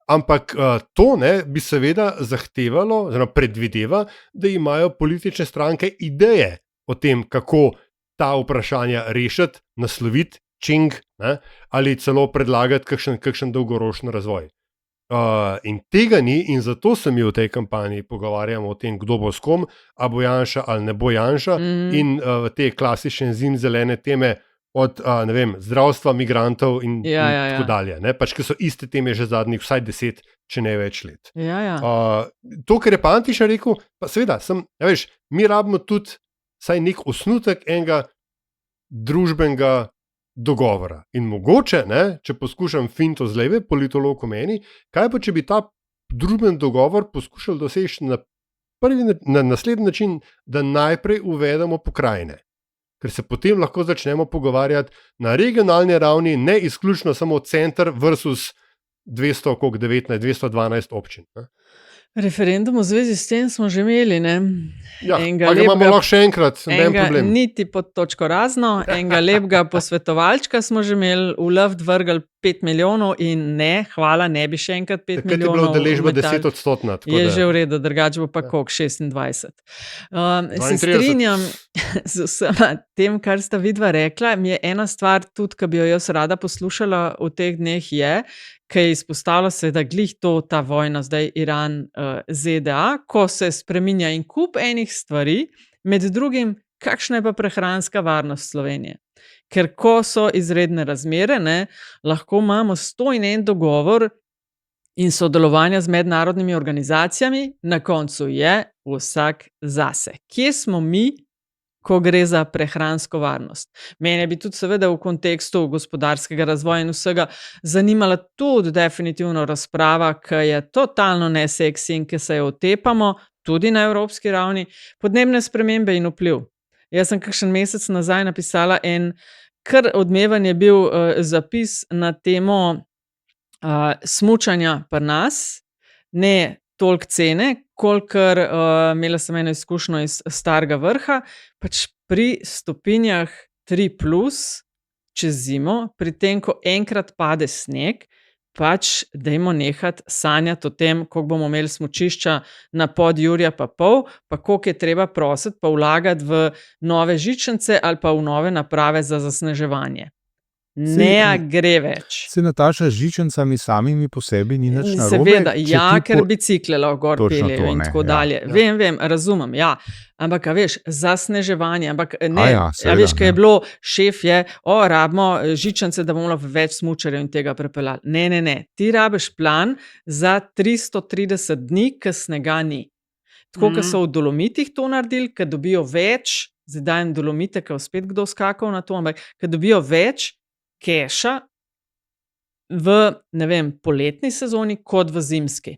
ampak to bi seveda zahtevalo, oziroma predvideva, da imajo politične stranke ideje o tem, kako ta vprašanja rešiti, nasloviti, ali celo predlagati kakšen dolgoročen razvoj. In tega ni, in zato se mi v tej kampanji pogovarjamo o tem, kdo bo s kom, a bo Janša ali ne bo Janša, in te klasične zimzelene teme od zdravstva, migrantov in tako dalje. Ne? Pač, ki so iste teme že zadnjih vsaj 10, če ne več let. To, kar je pa Antiša rekel, pa seveda, mi rabimo tudi vsaj nek osnutek enega družbenega dogovora. In mogoče, če poskušam finto z leve, politolog meni, kaj pa, če bi ta družben dogovor poskušali doseči na naslednji način, da najprej uvedemo pokrajine. Ker se potem lahko začnemo pogovarjati na regionalni ravni, ne izključno samo center versus 212 občin. Ne? Referendum v zvezi s tem smo že imeli, ne? Ja, pa ga imamo lahko še enkrat, ne problem. Niti pod točko razno, enega lepega posvetovalčka smo že imeli, v luft vrgli 5 milijonov in ne, hvala, ne bi še enkrat 5 milijonov. Takrat je bila udeležba 10%. Je že v redu, drugače bo pa koliko, 26. Se strinjam z vsem tem, kar sta vidva rekla. Mi je ena stvar tudi, ki bi jo jaz rada poslušala v teh dneh je, ki je izpostavila se, da glih ta vojna zdaj Iran, ZDA, ko se spreminja in kup enih stvari, med drugim kakšna je pa prehranska varnost Slovenije. Ker ko so izredne razmere, ne, lahko imamo 101 dogovor in sodelovanja z mednarodnimi organizacijami, na koncu je vsak zase. Kje smo mi, ko gre za prehransko varnost? Mene bi tudi seveda v kontekstu gospodarskega razvoja in vsega zanimala tudi definitivno razprava, ki je totalno neseksi in ki se jo otepamo, tudi na evropski ravni, podnebne spremembe in vpliv. Jaz sem kakšen mesec nazaj napisala en kar odmeven je bil zapis na temo smučanja pri nas, ne toliko cene, kolikor imela sem eno izkušnjo iz Starega Vrha, pač pri stopinjah 3+, čez zimo, pri tem, ko enkrat pade sneg, pač dajmo nehati sanjati o tem, koliko bomo imeli smučišča na pod Jurja pa pol, pa koliko je treba prositi pa vlagati v nove žičnice ali pa v nove naprave za zasneževanje. Ne gre več. Se Nataša z žičnicami samimi po sebi ni nič narobe? Seveda, ja, ker bicikle lahko gor peljejo in tako dalje. Vem, razumem, ja. Ampak, a veš, zasneževanje, ampak ne, a veš, kaj je bilo, šef je, rabimo žičnice, da bomo več smučarjev in tega prepeljali. Ne, ti rabiš plan za 330 dni, ko snega ni. Tako, ko so v Dolomitih to naredili, ko dobijo več, zdaj dajem Dolomite, ko spet kdo skakal na to, ampak ko dobijo več keša v, ne vem, poletni sezoni kot v zimski.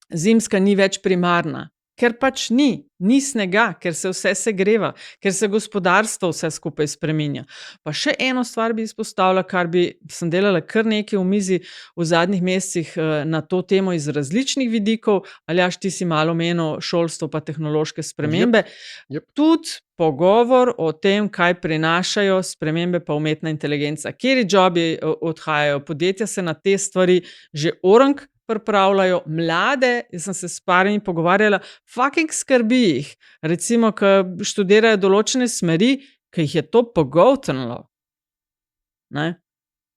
Zimska ni več primarna, ker pač ni snega, ker se vse segreva, ker se gospodarstvo vse skupaj spreminja. Pa še eno stvar bi izpostavila, kar sem delala kar nekaj v mizi v zadnjih mesecih na to temo iz različnih vidikov, Aljaž, ti si malo omenil šolstvo pa tehnološke spremembe. Tudi pogovor o tem, kaj prinašajo spremembe pa umetna inteligenca. Kateri jobi odhajajo, podjetja se na te stvari že orang pripravljajo, mlade, jaz sem se s parami pogovarjala, fucking skrbi jih. Recimo, ko študirajo določene smeri, ki jih je to pogoltnilo. Ne?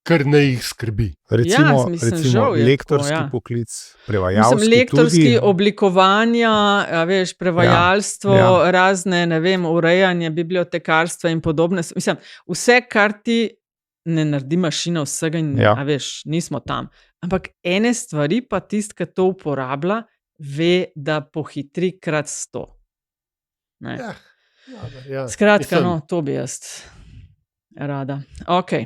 Kar ne jih skrbi. Recimo žal je lektorski tako, poklic, prevajalski lektorski, tudi. oblikovanja, veš, prevajalstvo, razne, ne vem, urejanje, bibliotekarstva in podobne. Mislim, vse, kar ti ne naredi mašina vsega in, veš, nismo tam. Ampak ene stvari pa tist, ki to uporablja, ve, da pohitri krat 100. Skratka, to bi jaz rada. Ok.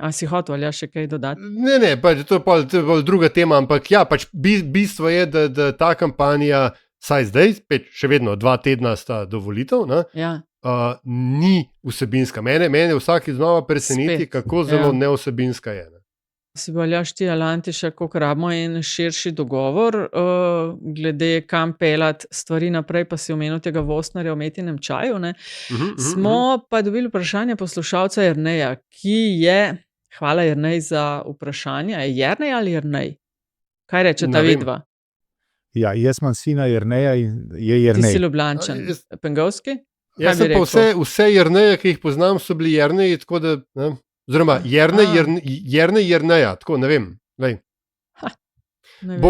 A si hotel, ali še kaj dodati? Ne, to je pa druga tema, ampak ja, pač bistvo je, da ta kampanja, saj zdaj, spet še vedno 2 tedna sta do volitev, ni vsebinska. Mene vsakič znova preseneti, kako zelo nevsebinska je. Si bo Aljaž ti, Alantiša, koliko rabimo en širši dogovor, glede kam peljati stvari naprej, pa si omenil tega Vosnerja o metinem čaju, ne? Smo pa dobili vprašanje poslušalca Jerneja, ki je, hvala Jernej za vprašanje, je Jernej ali Jernej? Kaj reče ta vidva? Ja, jaz imam sina Jerneja in je Jernej. Ti si Ljubljančan, Pengovski? Jaz sem pa vse Jerneje, ki jih poznam, so bili Jerneji, tako da, ne? Oziroma, Jerneja, tako, ne vem.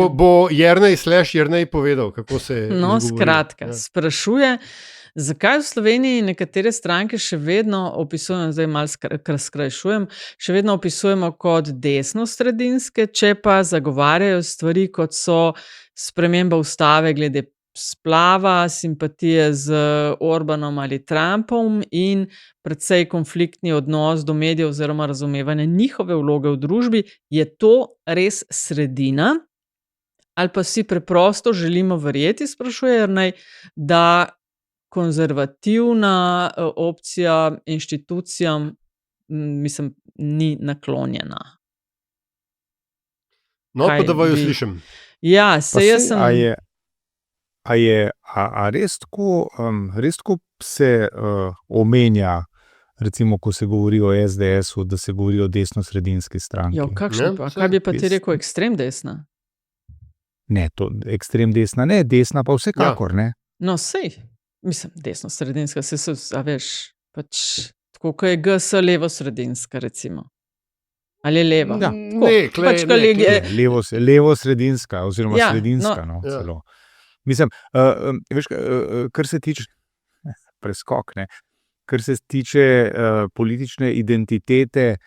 Bo Jernej/Jernej povedal, kako se izgovori. Skratka, sprašuje, zakaj v Sloveniji nekatere stranke še vedno opisujemo, zdaj malo skrajšujem, še vedno opisujemo kot desnosredinske, če pa zagovarjajo stvari, kot so sprememba ustave glede splava, simpatije z Orbanom ali Trumpom in precej konfliktni odnos do medijev oziroma razumevanje njihove vloge v družbi. Je to res sredina? Ali pa si preprosto želimo verjeti, sprašuje Jernej, da konzervativna opcija inštitucijam, mislim, ni naklonjena? No, pa da vaju slišim. Ja, jaz sem... A res tako se omenja, recimo, ko se govori o SDS-u, da se govori o desno-sredinski stranki? Ja, kaj bi pa ti rekel, ekstrem desna? Ne, to ekstrem desna, ne, desna pa vsekakor, ne. No, sej, mislim, desno-sredinska, a veš, pač, tako, ko je GS levo-sredinska, recimo. Ali je leva? Ja, levo-sredinska, oziroma sredinska, celo. Mislim, veš, kar se tiče preskok, ne, kar se tiče politične identitete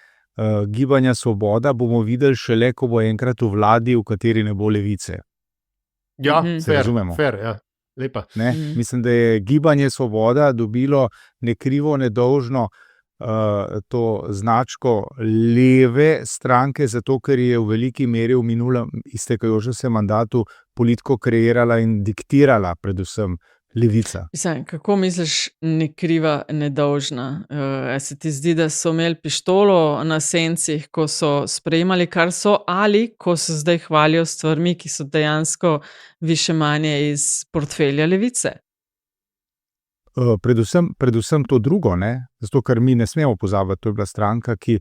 Gibanja Svoboda, bomo videli šele, ko bo enkrat v vladi, v kateri ne bo levice. Ja, Se razumemo. fair, ja. Lepa. Ne? Mislim, da je Gibanje Svoboda dobilo nekrivo, nedolžno to značko leve stranke, zato ker je v veliki meri v minulem iztekajočem se mandatu politiko kreirala in diktirala predvsem levica. Mislim, kako misliš, ne kriva, nedolžna? Se ti zdi, da so imeli pištolo na sencih, ko so sprejemali, kar so, ali ko se zdaj hvalijo s stvarmi, ki so dejansko više manje iz portfelja levice? Predvsem to drugo, ne? Zato, ker mi ne smemo pozabiti, to je bila stranka, ki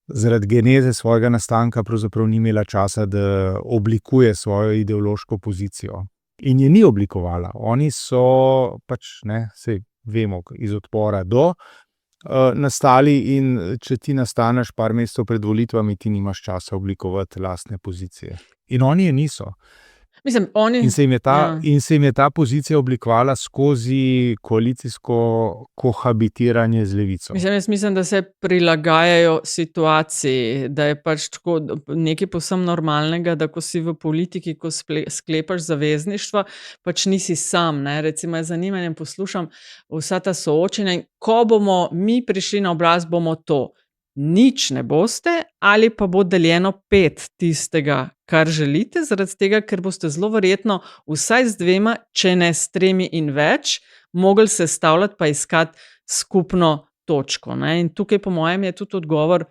zaradi geneze svojega nastanka pravzaprav ni imela časa, da oblikuje svojo ideološko pozicijo. In je ni oblikovala. Oni so pač, saj vemo, iz odpora do nastali, in če ti nastaneš par mesecev pred volitvami, ti nimaš časa oblikovati lastne pozicije. In oni je niso. Mislim, in se jim je ta pozicija oblikovala skozi koalicijsko kohabitiranje z levico. Mislim, da se prilagajajo situaciji, da je pač tako nekaj povsem normalnega, da ko si v politiki, ko sklepaš zavezništva, pač nisi sam. Ne? Recimo, jaz z zanimanjem poslušam vsa ta soočenja, in ko bomo mi prišli na oblast, bomo to. Nič ne boste, ali pa bo deljeno 5 tistega, kar želite, zaradi tega, ker boste zelo verjetno vsaj z 2, če ne s 3 in več, mogli sestavljati pa iskati skupno točko. Ne? In tukaj, po mojem, je tudi odgovor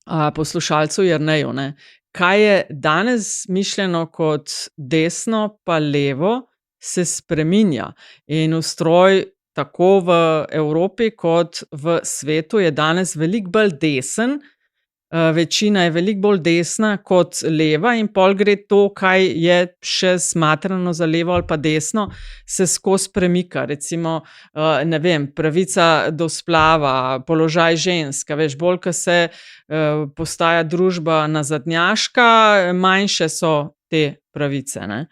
poslušalcu Jerneju. Ne? Kaj je danes mišljeno kot desno, pa levo, se spreminja. In ustroj tako v Evropi kot v svetu je danes veliko bolj desen, večina je veliko bolj desna kot leva, in pol gre to, kaj je še smatrano za levo ali pa desno, se skozi premika. Recimo, ne vem, pravica do splava, položaj žensk, veš, bolj, ko se postaja družba nazadnjaška, manjše so te pravice, ne?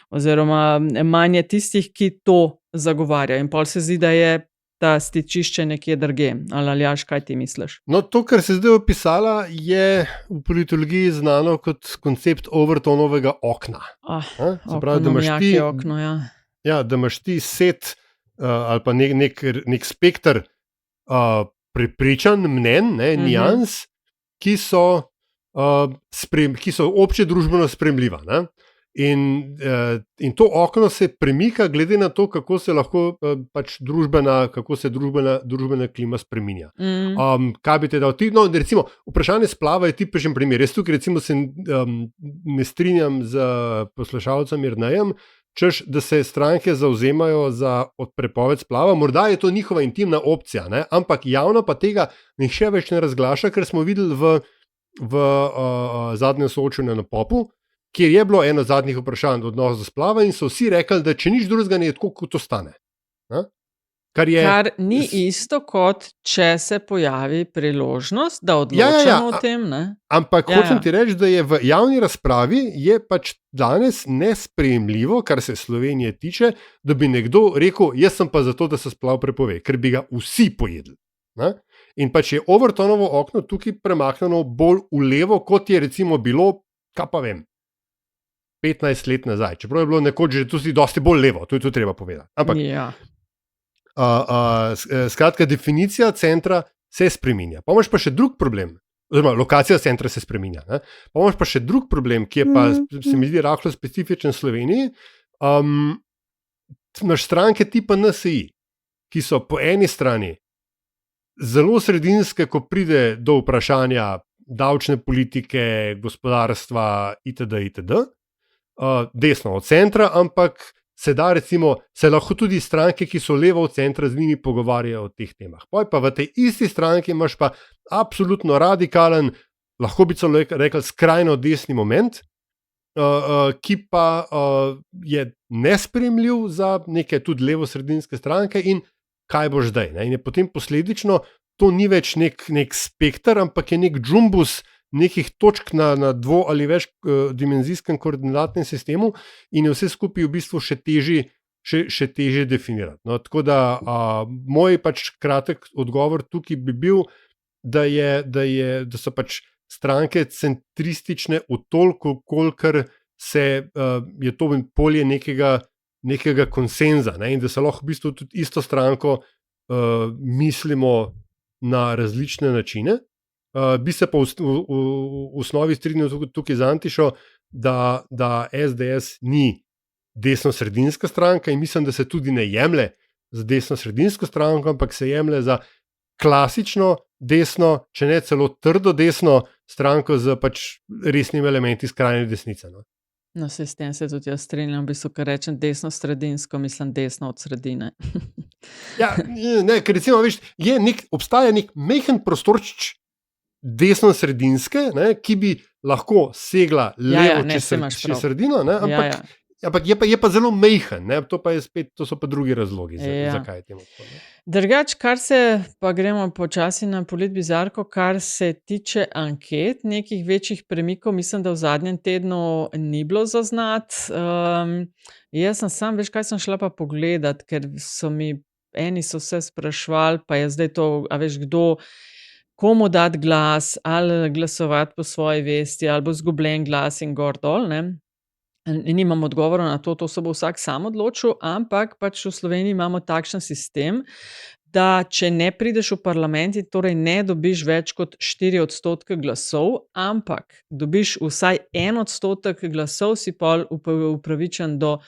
Oziroma manj je tistih, ki to zagovarjajo. In pol se zdi, da je ta stičišče nekje drugje. Ali Aljaž, kaj ti misliš? No, to, kar se zdaj opisala, je v politologiji znano kot koncept Overtonovega okna. Se pravi, da imaš ti okno, da imaš ti set ali pa nek spekter prepričanj, mnenj, nijans, ki so obče družbeno sprejemljiva. In to okno se premika glede na to, kako se lahko družbena klima spreminja. Kaj bi te dal ti? No, recimo, vprašanje splava je tipičen primer. Jaz tukaj recimo se ne strinjam z poslušalcem Jernejem, češ, da se stranke zavzemajo za prepoved splava. Morda je to njihova intimna opcija, ne? Ampak javno pa tega nihče več ne razglaša, ker smo videli v zadnjem soočenju na Popu, kjer je bilo eno zadnjih vprašanj odnos do splava, in so vsi rekli, da če nič drugega ne je tako, kot to stane. Kar ni isto, kot če se pojavi priložnost, da odločamo o tem. Ne? Ampak hočem ti reči, da je v javni razpravi je pač danes nesprejemljivo, kar se Slovenije tiče, da bi nekdo rekel, jaz sem pa zato, da se splav prepove, ker bi ga vsi pojedli. Ne? In pač je Overtonovo okno tukaj premaknjeno bolj v levo, kot je recimo bilo, kaj pa vem, 15 let nazaj. Čeprav je bilo nekoč že tudi dosti bolj levo, to je tudi treba povedati. Ampak, skratka, definicija centra se spreminja. Pa imaš pa še drug problem, oziroma lokacija centra se spreminja. Ne? Pa imaš pa še drug problem, ki je pa, se mi zdi, rahlo specifičen Sloveniji. Imaš stranke tipa NSI, ki so po eni strani zelo sredinske, ko pride do vprašanja davčne politike, gospodarstva itd., desno od centra, ampak se lahko tudi stranke, ki so levo od centra, z njimi pogovarjajo o teh temah. Pa v tej isti stranki imaš pa absolutno radikalen, lahko bi celo rekel skrajno desni moment, ki pa je nesprejemljiv za neke tudi levo-sredinske stranke, in kaj boš zdaj? Ne? In je potem posledično to ni več nek spekter, ampak je nek džumbus nekih točk na dvo- ali več dimenzijskem koordinatnem sistemu, in je vse skupaj v bistvu še težji še težje definirati. No, tako da moj pač kratek odgovor tukaj bi bil, da so pač stranke centristične v toliko, kolikor je to polje nekega konsenza, ne? In da se lahko v bistvu tudi isto stranko mislimo na različne načine. Bi se pa v osnovi strinjal tukaj z Antišo, da SDS ni desno-sredinska stranka in mislim, da se tudi ne jemlje za desno-sredinsko stranko, ampak se jemlje za klasično desno, če ne celo trdo desno stranko z pač resnimi elementi skrajne desnice. No, s tem se tudi jaz strinjam, v bistvu, ker rečem desno-sredinsko, mislim desno od sredine. Ja, ne, ker recimo, veš, obstaja nek mehen prostorčič desno-sredinske, ne, ki bi lahko segla levo čez sredino, ne, ampak je pa zelo mehen, ne, to so pa drugi razlogi, zakaj je temu tako. Drugače, kar se, pa gremo počasi na politbizarko, kar se tiče anket, nekih večjih premikov, mislim, da v zadnjem tednu ni bilo zaznati. Jaz sem veš, kaj sem šla pa pogledat, ker eni so se sprašvali, pa je zdaj to, a veš, komu dati glas, ali glasovati po svoji vesti, ali bo izgubljen glas in gor dol, ne. Nimam odgovora na to se bo vsak sam odločil, ampak pač v Sloveniji imamo takšen sistem, da če ne prideš v parlament in torej ne dobiš več kot 4% glasov, ampak dobiš vsaj 1% glasov, si pol upravičen do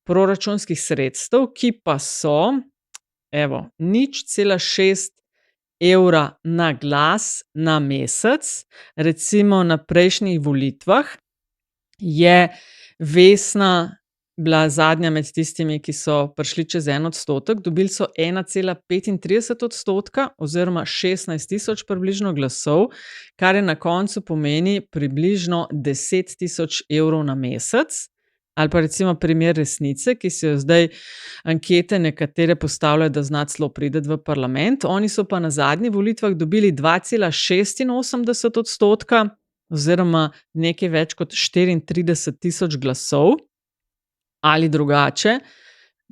proračunskih sredstev, ki pa so, 0,6 evra na glas na mesec. Recimo na prejšnjih volitvah je Vesna bila zadnja med tistimi, ki so prišli čez 1%, dobili so 1,35% oziroma 16,000 približno glasov, kar je na koncu pomeni približno 10,000 evrov na mesec. Ali pa recimo primer Resnice, ki so jo zdaj ankete nekatere postavljajo, da zna celo priti v parlament. Oni so pa na zadnjih volitvah dobili 2,86% oziroma nekaj več kot 34,000 glasov, ali drugače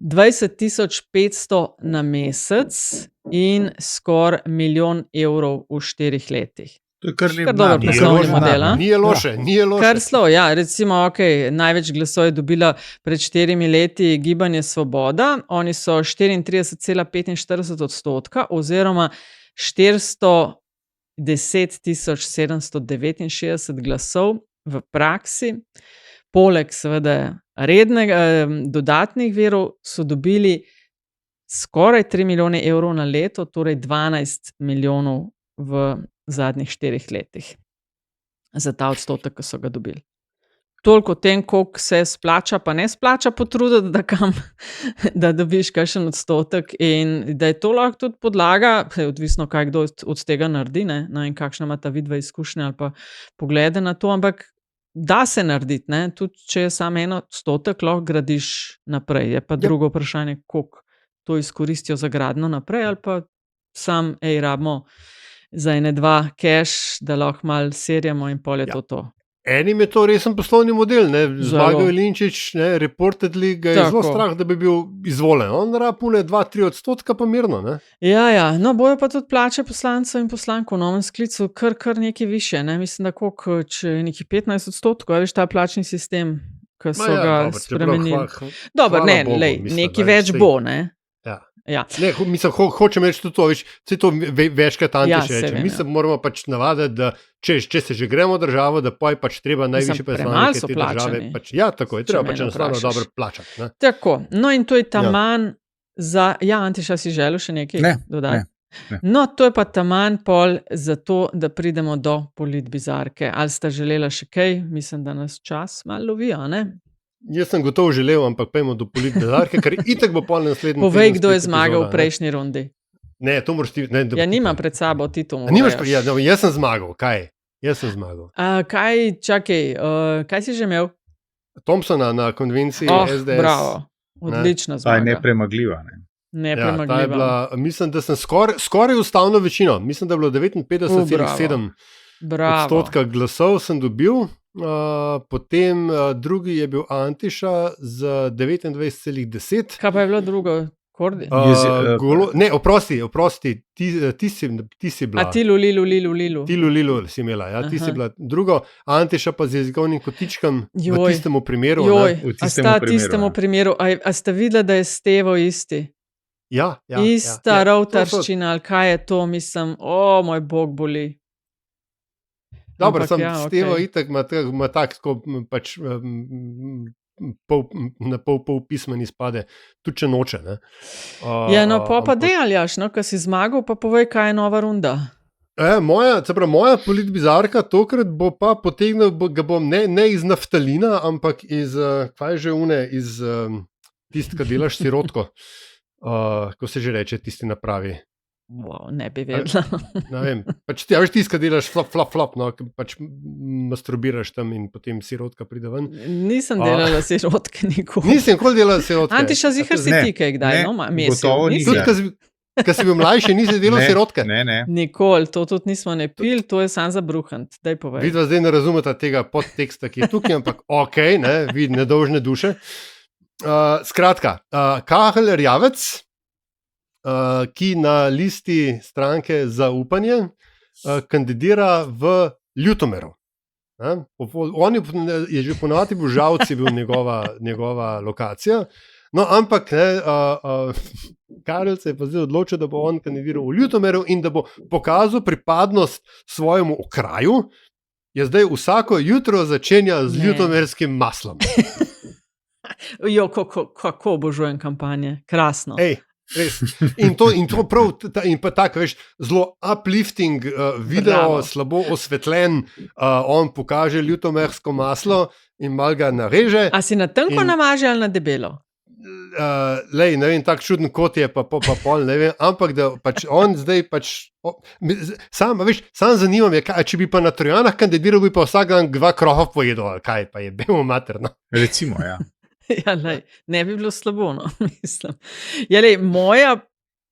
20,500 na mesec in skoraj 1 milijon evrov v 4 letih. To je kar dober poslovni model. Nije loše. Kar slow, ja. Recimo, največ glasov je dobila pred 4 leti Gibanje Svoboda. Oni so 34,45% oziroma 410,769 glasov v praksi. Poleg seveda dodatnih virov so dobili skoraj 3 milijone evrov na leto, torej 12 milijonov v zadnjih 4 letih za ta odstotek, ki so ga dobili. Toliko o tem, koliko se splača pa ne splača potruditi, da dobiš kakšen odstotek in da je to lahko tudi podlaga, odvisno kaj kdo od tega naredi, ne in kakšna ima ta vidva izkušnja ali pa poglede na to, ampak da se narediti, ne, tudi če je samo 1%, lahko gradiš naprej. Je pa drugo vprašanje, koliko to izkoristijo za gradnjo naprej ali pa sam, rabimo za 1-2 cash, da lahko malo serjamo in pol je to. Enim je to resen poslovni model, ne, Zmago Jelinčič, ne, reportedly ga je zelo strah, da bi bil izvoljen. On rapune 2-3% pa mirno, ne. Ja, no bojo pa tudi plače poslancev in poslank v novem sklicu kar nekaj više, ne, mislim, da koliko, če je nekaj 15%, veš ta plačni sistem, ki so ga spremenili. Dobro, ne, nekaj več bo, ne. Ja. Ne, mislim, hočem reči tudi to, vse to večkrat Antiš reče. Mislim, moramo pač navaditi, da če se že gremo državo, da pa je pač treba najvišje predstavnike te države. Tako je, treba pač enostavno dobro plačati. Ne? Tako, no in to je taman za... Ja, Antiša, si želel še nekaj dodati? Ne. No, to je pa taman pol za to, da pridemo do politbizarke. Ali sta želela še kaj? Mislim, da nas čas malo lovi, a ne? Jaz sem gotovo želel, ampak pojmo do politbizarke, ker itak bo pol naslednji. Povej, kdo je zmagal v prejšnji rundi. Ne, to moraš ti... Ja, nimam pred sabo, ti to moraš. Jaz sem zmagal, kaj? Jaz sem zmagal. Kaj si že imel? Thompsona na konvenciji SDS. Bravo, odlična zmaga. Ta je nepremagljiva, ne? Nepremagljiva. Ta je bila, mislim, da sem skoraj ustavno večino, mislim, da je bilo 59,7% glasov sem dobil. potem drugi je bil Antiša z 29,10. Kaj pa je bilo drugo? Kordi? Ne, oprosti, ti si bila. A ti Lilu. Ti Lilu si imela, ja, ti si bila drugo, Antiša pa z jezikovnim kotičkom v tistemu primeru. Tistemu primeru. A ste videli, da je Stevo isti? Ja. Ista rovtarščina, ali kaj je to, mislim, moj bog boli. Dobro, Stevo itak ima tako pač na pol pismen izpade, tudi če noče. Ne? Pa dejaljaš, ko si zmagal, pa povej, kaj je nova runda. Moja politbizarka tokrat bo pa potegnil, ga bom ne iz naftalina, ampak iz, kaj že iz tistega delaš sirotko, ko se že reče tisti napravi. Wow, ne bi vedela. Ne vem, pač ti tiska delaš flop, no, pač masturbiraš tam in potem sirotka pride ven. Nisem delala sirotke nikoli. Nisem nikoli delala sirotke. Antiša, zihar si ti kaj kdaj, gotovo nisem. Ko si bil mlajši, nisi delal sirotke? Ne. Nikoli, to tudi nismo ne pil, to je sam za bruhant. Daj povej. Vidva zdaj ne razumeta tega podteksta, ki je tukaj, ampak okej, vi nedolžne duše. Skratka, Kahelj Erjavec, ki na listi stranke Zaupanje kandidira v Ljutomeru. On je že ponovadi bil Žalci, bil njegova lokacija, no ampak Karel se je pa zdaj odločil, da bo on kandidiral v Ljutomeru in da bo pokazal pripadnost svojemu okraju, je zdaj vsako jutro začenja z ljutomerskim maslom. Kako obožujem kampanje, krasno. Res. In to prav, in pa tako, veš, zelo uplifting video, slabo osvetljen, on pokaže ljutomersko maslo in malo ga nareže. A si na tanko namaže ali na debelo? Ne vem, tak čuden kot je, pa pol, ne vem, ampak da pač on zdaj sam zanima me, če bi pa na Trojanah kandidiral, bi pa vsak dan 2 krohov pojedel, ali kaj, pa je bemo materno. Recimo, ja. Ja, ne bi bilo slabo, no,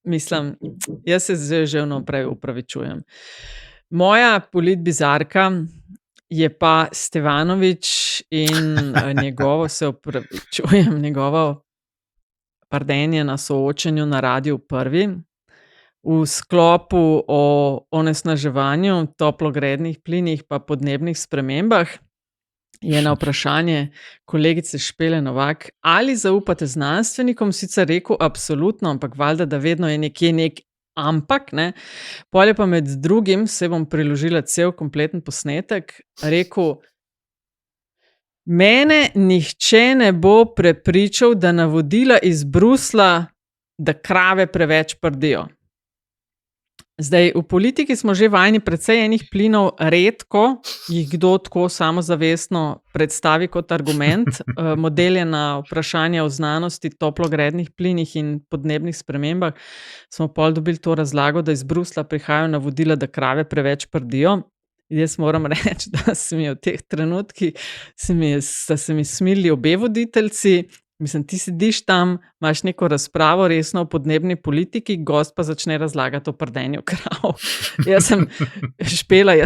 mislim. Jaz se že vnaprej upravičujem. Moja politbizarka je pa Stevanovič in njegovo pardenje na soočenju na Radiu Prvi v sklopu o onesnaževanju, toplogrednih plinih pa podnebnih spremembah. Je na vprašanje kolegice Špele Novak, ali zaupate znanstvenikom, sicer rekel absolutno, ampak valjda, da vedno je nekje nek ampak, ne. Pol je pa med drugim, se bom priložila cel kompleten posnetek, rekel, mene nihče ne bo prepričal, da navodila iz Bruslja, da krave preveč prdijo. Zdaj, v politiki smo že vajeni precej enih plinov, redko jih kdo tako samozavestno predstavi kot argument. Model je na vprašanje o znanosti, toplogrednih plinih in podnebnih spremembah. Smo pol dobili to razlago, da iz Bruslja prihajajo navodila, da krave preveč prdijo. Jaz moram reči, da se mi v teh trenutkih se mi smili obe voditeljci. Mislim, ti sediš tam, imaš neko razpravo resno o podnebni politiki, gost pa začne razlagati o prdenju krav. Jaz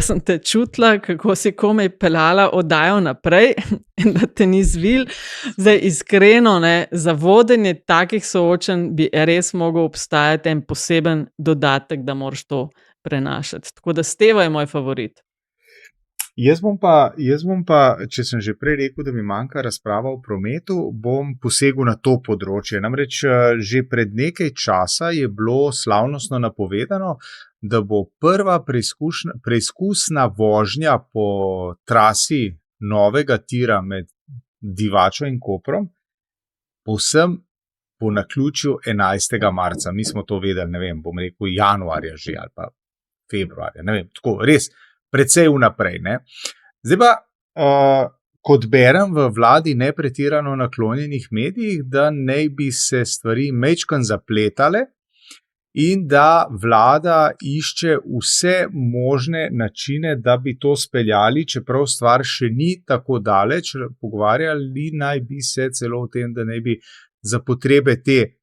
sem te čutila, kako si komaj peljala oddajo naprej in da te ni zvil. Zdaj, iskreno, za vodenje takih soočenj bi res mogel obstajati en poseben dodatek, da moraš to prenašati. Tako da Stevo je moj favorit. Jaz bom pa, če sem že prej rekel, da mi manjka razprava o prometu, bom posegel na to področje. Namreč že pred nekaj časa je bilo slavnostno napovedano, da bo prva preizkusna vožnja po trasi novega tira med Divačo in Koprom, povsem po naključju 11. marca. Mi smo to vedeli, ne vem, bom rekel januarja že ali pa februarja, ne vem, tako res. Precej vnaprej. Ne? Zdaj pa, kot berem v vladi nepretirano naklonjenih medijih, da naj bi se stvari majčkeno zapletale in da vlada išče vse možne načine, da bi to speljali, čeprav stvar še ni tako daleč. Pogovarjali naj bi se celo o tem, da naj bi za potrebe te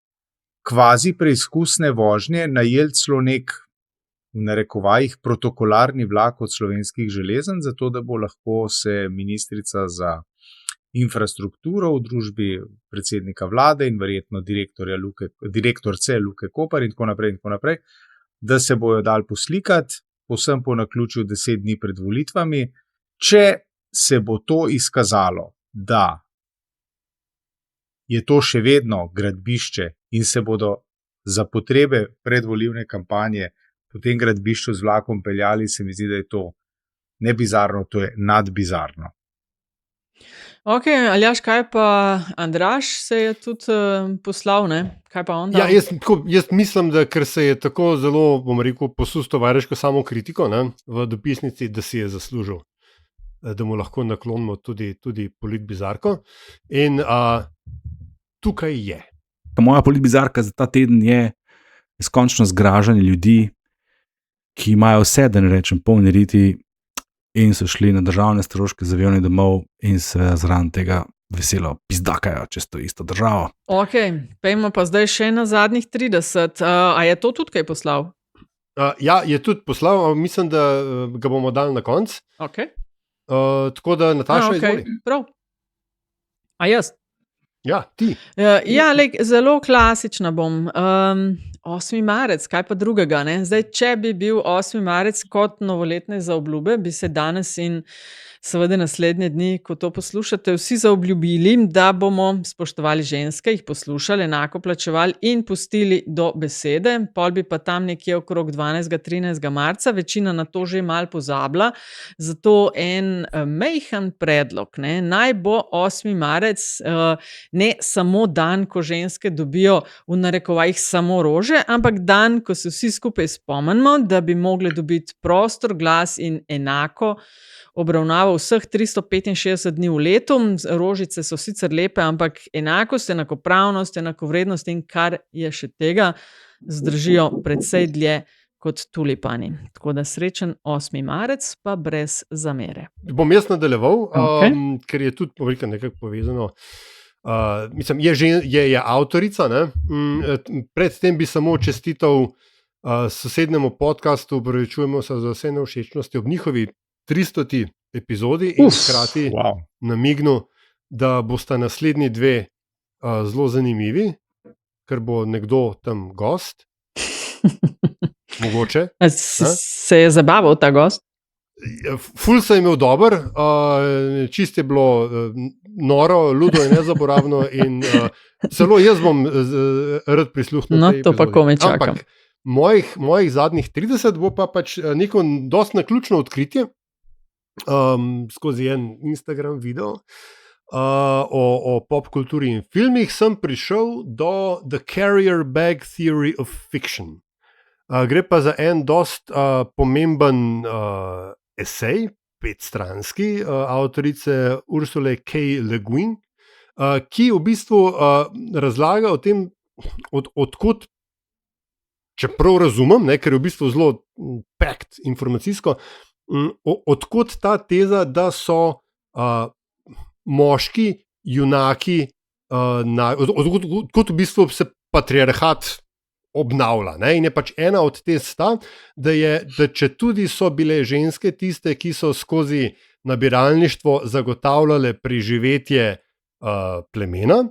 kvazi preizkusne vožnje najeli celo nek v narekovajih protokolarni vlak od Slovenskih železnic, zato da bo lahko se ministrica za infrastrukturo v družbi predsednika vlade in verjetno direktorce Luke Koper in tako naprej, da se bojo dali poslikati, povsem po naključju 10 dni pred volitvami. Če se bo to izkazalo, da je to še vedno gradbišče in se bodo za potrebe predvolilne kampanje po tem gradbišču z vlakom peljali, se mi zdi, da je to ne bizarno, to je nadbizarno. Ok, Aljaž, kaj pa Andraž se je tudi poslal, ne? Kaj pa on dal? Ja, jaz mislim, da ker se je tako zelo, bom rekel, posul s tovariško samokritiko, ne, v dopisnici, da si je zaslužil, da mu lahko naklonimo tudi politbizarko. In tukaj je. Moja politbizarka za ta teden je neskončno zgražanje ljudi, ki imajo vse, da ne rečem, polni riti in so šli na državne stroške z avioni domov in se zraven tega veselo pizdakajo čez to isto državo. Ok, pejmo pa zdaj še na zadnjih 30. A je to tudi kaj poslal? Ja, je tudi poslal, mislim, da ga bomo dali na konc. Ok. Tako da, Nataša, izvoli. Prav. A jaz? Ja, ti. Ja, zelo klasična bom. 8. marec, kaj pa drugega, ne? Zdaj, če bi bil 8. marec kot novoletne zaobljube, bi se danes in seveda naslednje dni, ko to poslušate, vsi zaobljubili, da bomo spoštovali ženske, jih poslušali, enako plačevali in pustili do besede. Pol bi pa tam nekje okrog 12. 13. marca, večina na to že malo pozabila, zato en majhen predlog, ne? Naj bo 8. marec ne samo dan, ko ženske dobijo v narekovajih samo rože, ampak dan, ko se vsi skupaj spomnimo, da bi mogli dobiti prostor, glas in enako obravnava vseh 365 dni v letu. Rožice so sicer lepe, ampak enakost, enakopravnost, enakovrednost in kar je še tega, zdržijo precej dlje kot tulipani. Tako da srečen 8. marec, pa brez zamere. Bom jaz nadaljeval, ker je tudi nekako povezano. Mislim, je avtorica, ne? Predtem bi samo čestital sosednjemu podcastu, opravičujemo se za vse nevšečnosti ob njihovi 300. epizodi in hkrati namignil, da bosta naslednji dve zelo zanimivi, ker bo nekdo tam gost. Mogoče. Se je zabaval ta gost? Ful se je imel dober, čist je bilo noro, ludo in nezaboravno in celo jaz bom rad prisluhnil. No, to pa komaj čakam. Ampak mojih zadnjih 30 bo pa pač neko dost naključno odkritje skozi en Instagram video o pop kulturi in filmih sem prišel do The Carrier Bag Theory of Fiction. Gre pa za en dost pomemben esej, 5-stranski, avtorice Ursule K. Le Guin, ki v bistvu razlaga o tem, odkot, čeprav razumem, ne, ker je v bistvu zelo packed informacijsko, odkot ta teza, da so moški junaki, odkot v bistvu se patriarhat obnavlja. Ne? In je pač ena od tez ta, da če tudi so bile ženske tiste, ki so skozi nabiralništvo zagotavljale preživetje plemena,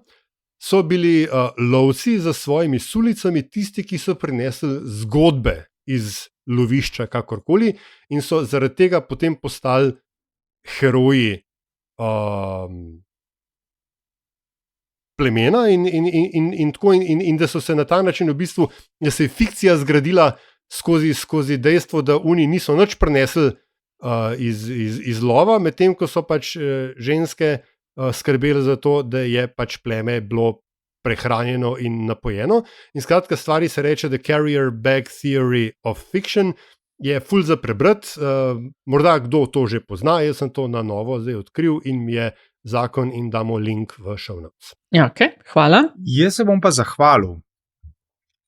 so bili lovci za svojimi sulicami tisti, ki so prinesli zgodbe iz lovišča kakorkoli in so zaradi tega potem postali heroji plemena in da so se na ta način v bistvu, da se je fikcija zgradila skozi dejstvo, da oni niso nič prinesli iz lova, medtem ko so pač ženske skrbeli za to, da je pač pleme bilo prehranjeno in napojeno. In skratka, stvari se reče The Carrier Bag Theory of Fiction, je ful za prebrati, morda kdo to že pozna, jaz sem to na novo zdaj odkril in mi je zakon in damo link v show notes. Ja, ok, hvala. Jaz se bom pa zahvalil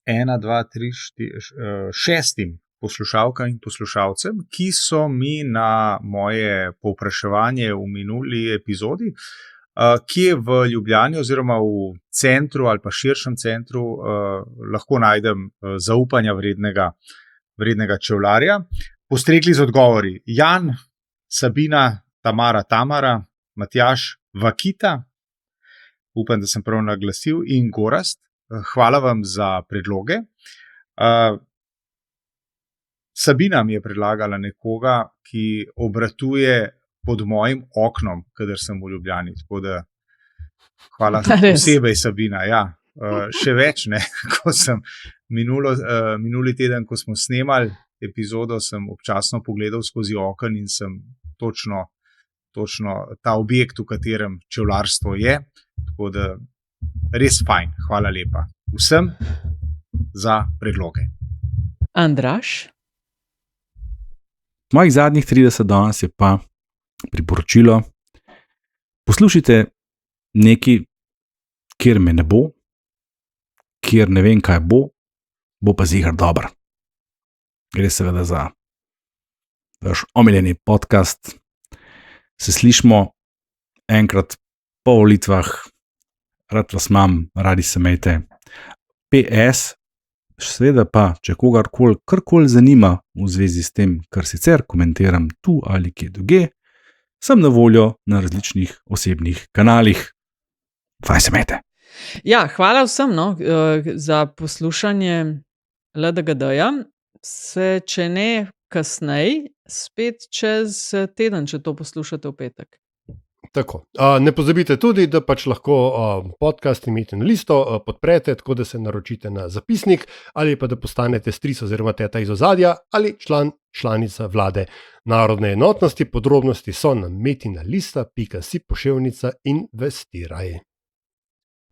1, 2, 3, 4, 6 poslušalkam in poslušalcem, ki so mi na moje povpraševanje v minuli epizodi, kje v Ljubljani oziroma v centru ali pa širšem centru lahko najdem zaupanja vrednega vrednega čevlarja. Postregli z odgovori Jan, Sabina, Tamara, Matjaž, Vakita, upam, da sem prav naglasil, in Gorast. Hvala vam za predloge. Sabina mi je predlagala nekoga, ki obratuje pod mojim oknom, kadar sem v Ljubljani. Tako da hvala posebej, Sabina. Ja. Še več, ne, ko sem minuli teden, ko smo snemali epizodo, sem občasno pogledal skozi okno in sem točno ta objekt, v katerem čevlarstvo je. Tako da res fajn, hvala lepa vsem za predloge. Andraž? Mojih zadnjih 30 danes je pa priporočilo. Poslušajte nekaj, kjer me ne bo, kjer ne vem, kaj bo pa ziher dobro. Gre seveda za vaš omiljeni podcast. Se slišmo enkrat po volitvah, rad vas imam, radi se imejte. PS, seveda pa, če karkoli zanima v zvezi s tem, kar sicer komentiram tu ali kje druge, sem na voljo na različnih osebnih kanalih. Fajn se imejte. Ja, hvala vsem za poslušanje LDGD-ja. Se, če ne kasneje, spet čez teden, če to poslušate v petek. Tako. Ne pozabite tudi, da pač lahko podcast Imejte na listo podprete, tako da se naročite na zapisnik ali pa da postanete stric oziroma teta iz ozadja ali članica vlade narodne enotnosti. Podrobnosti so na metinalista.si/investiraj.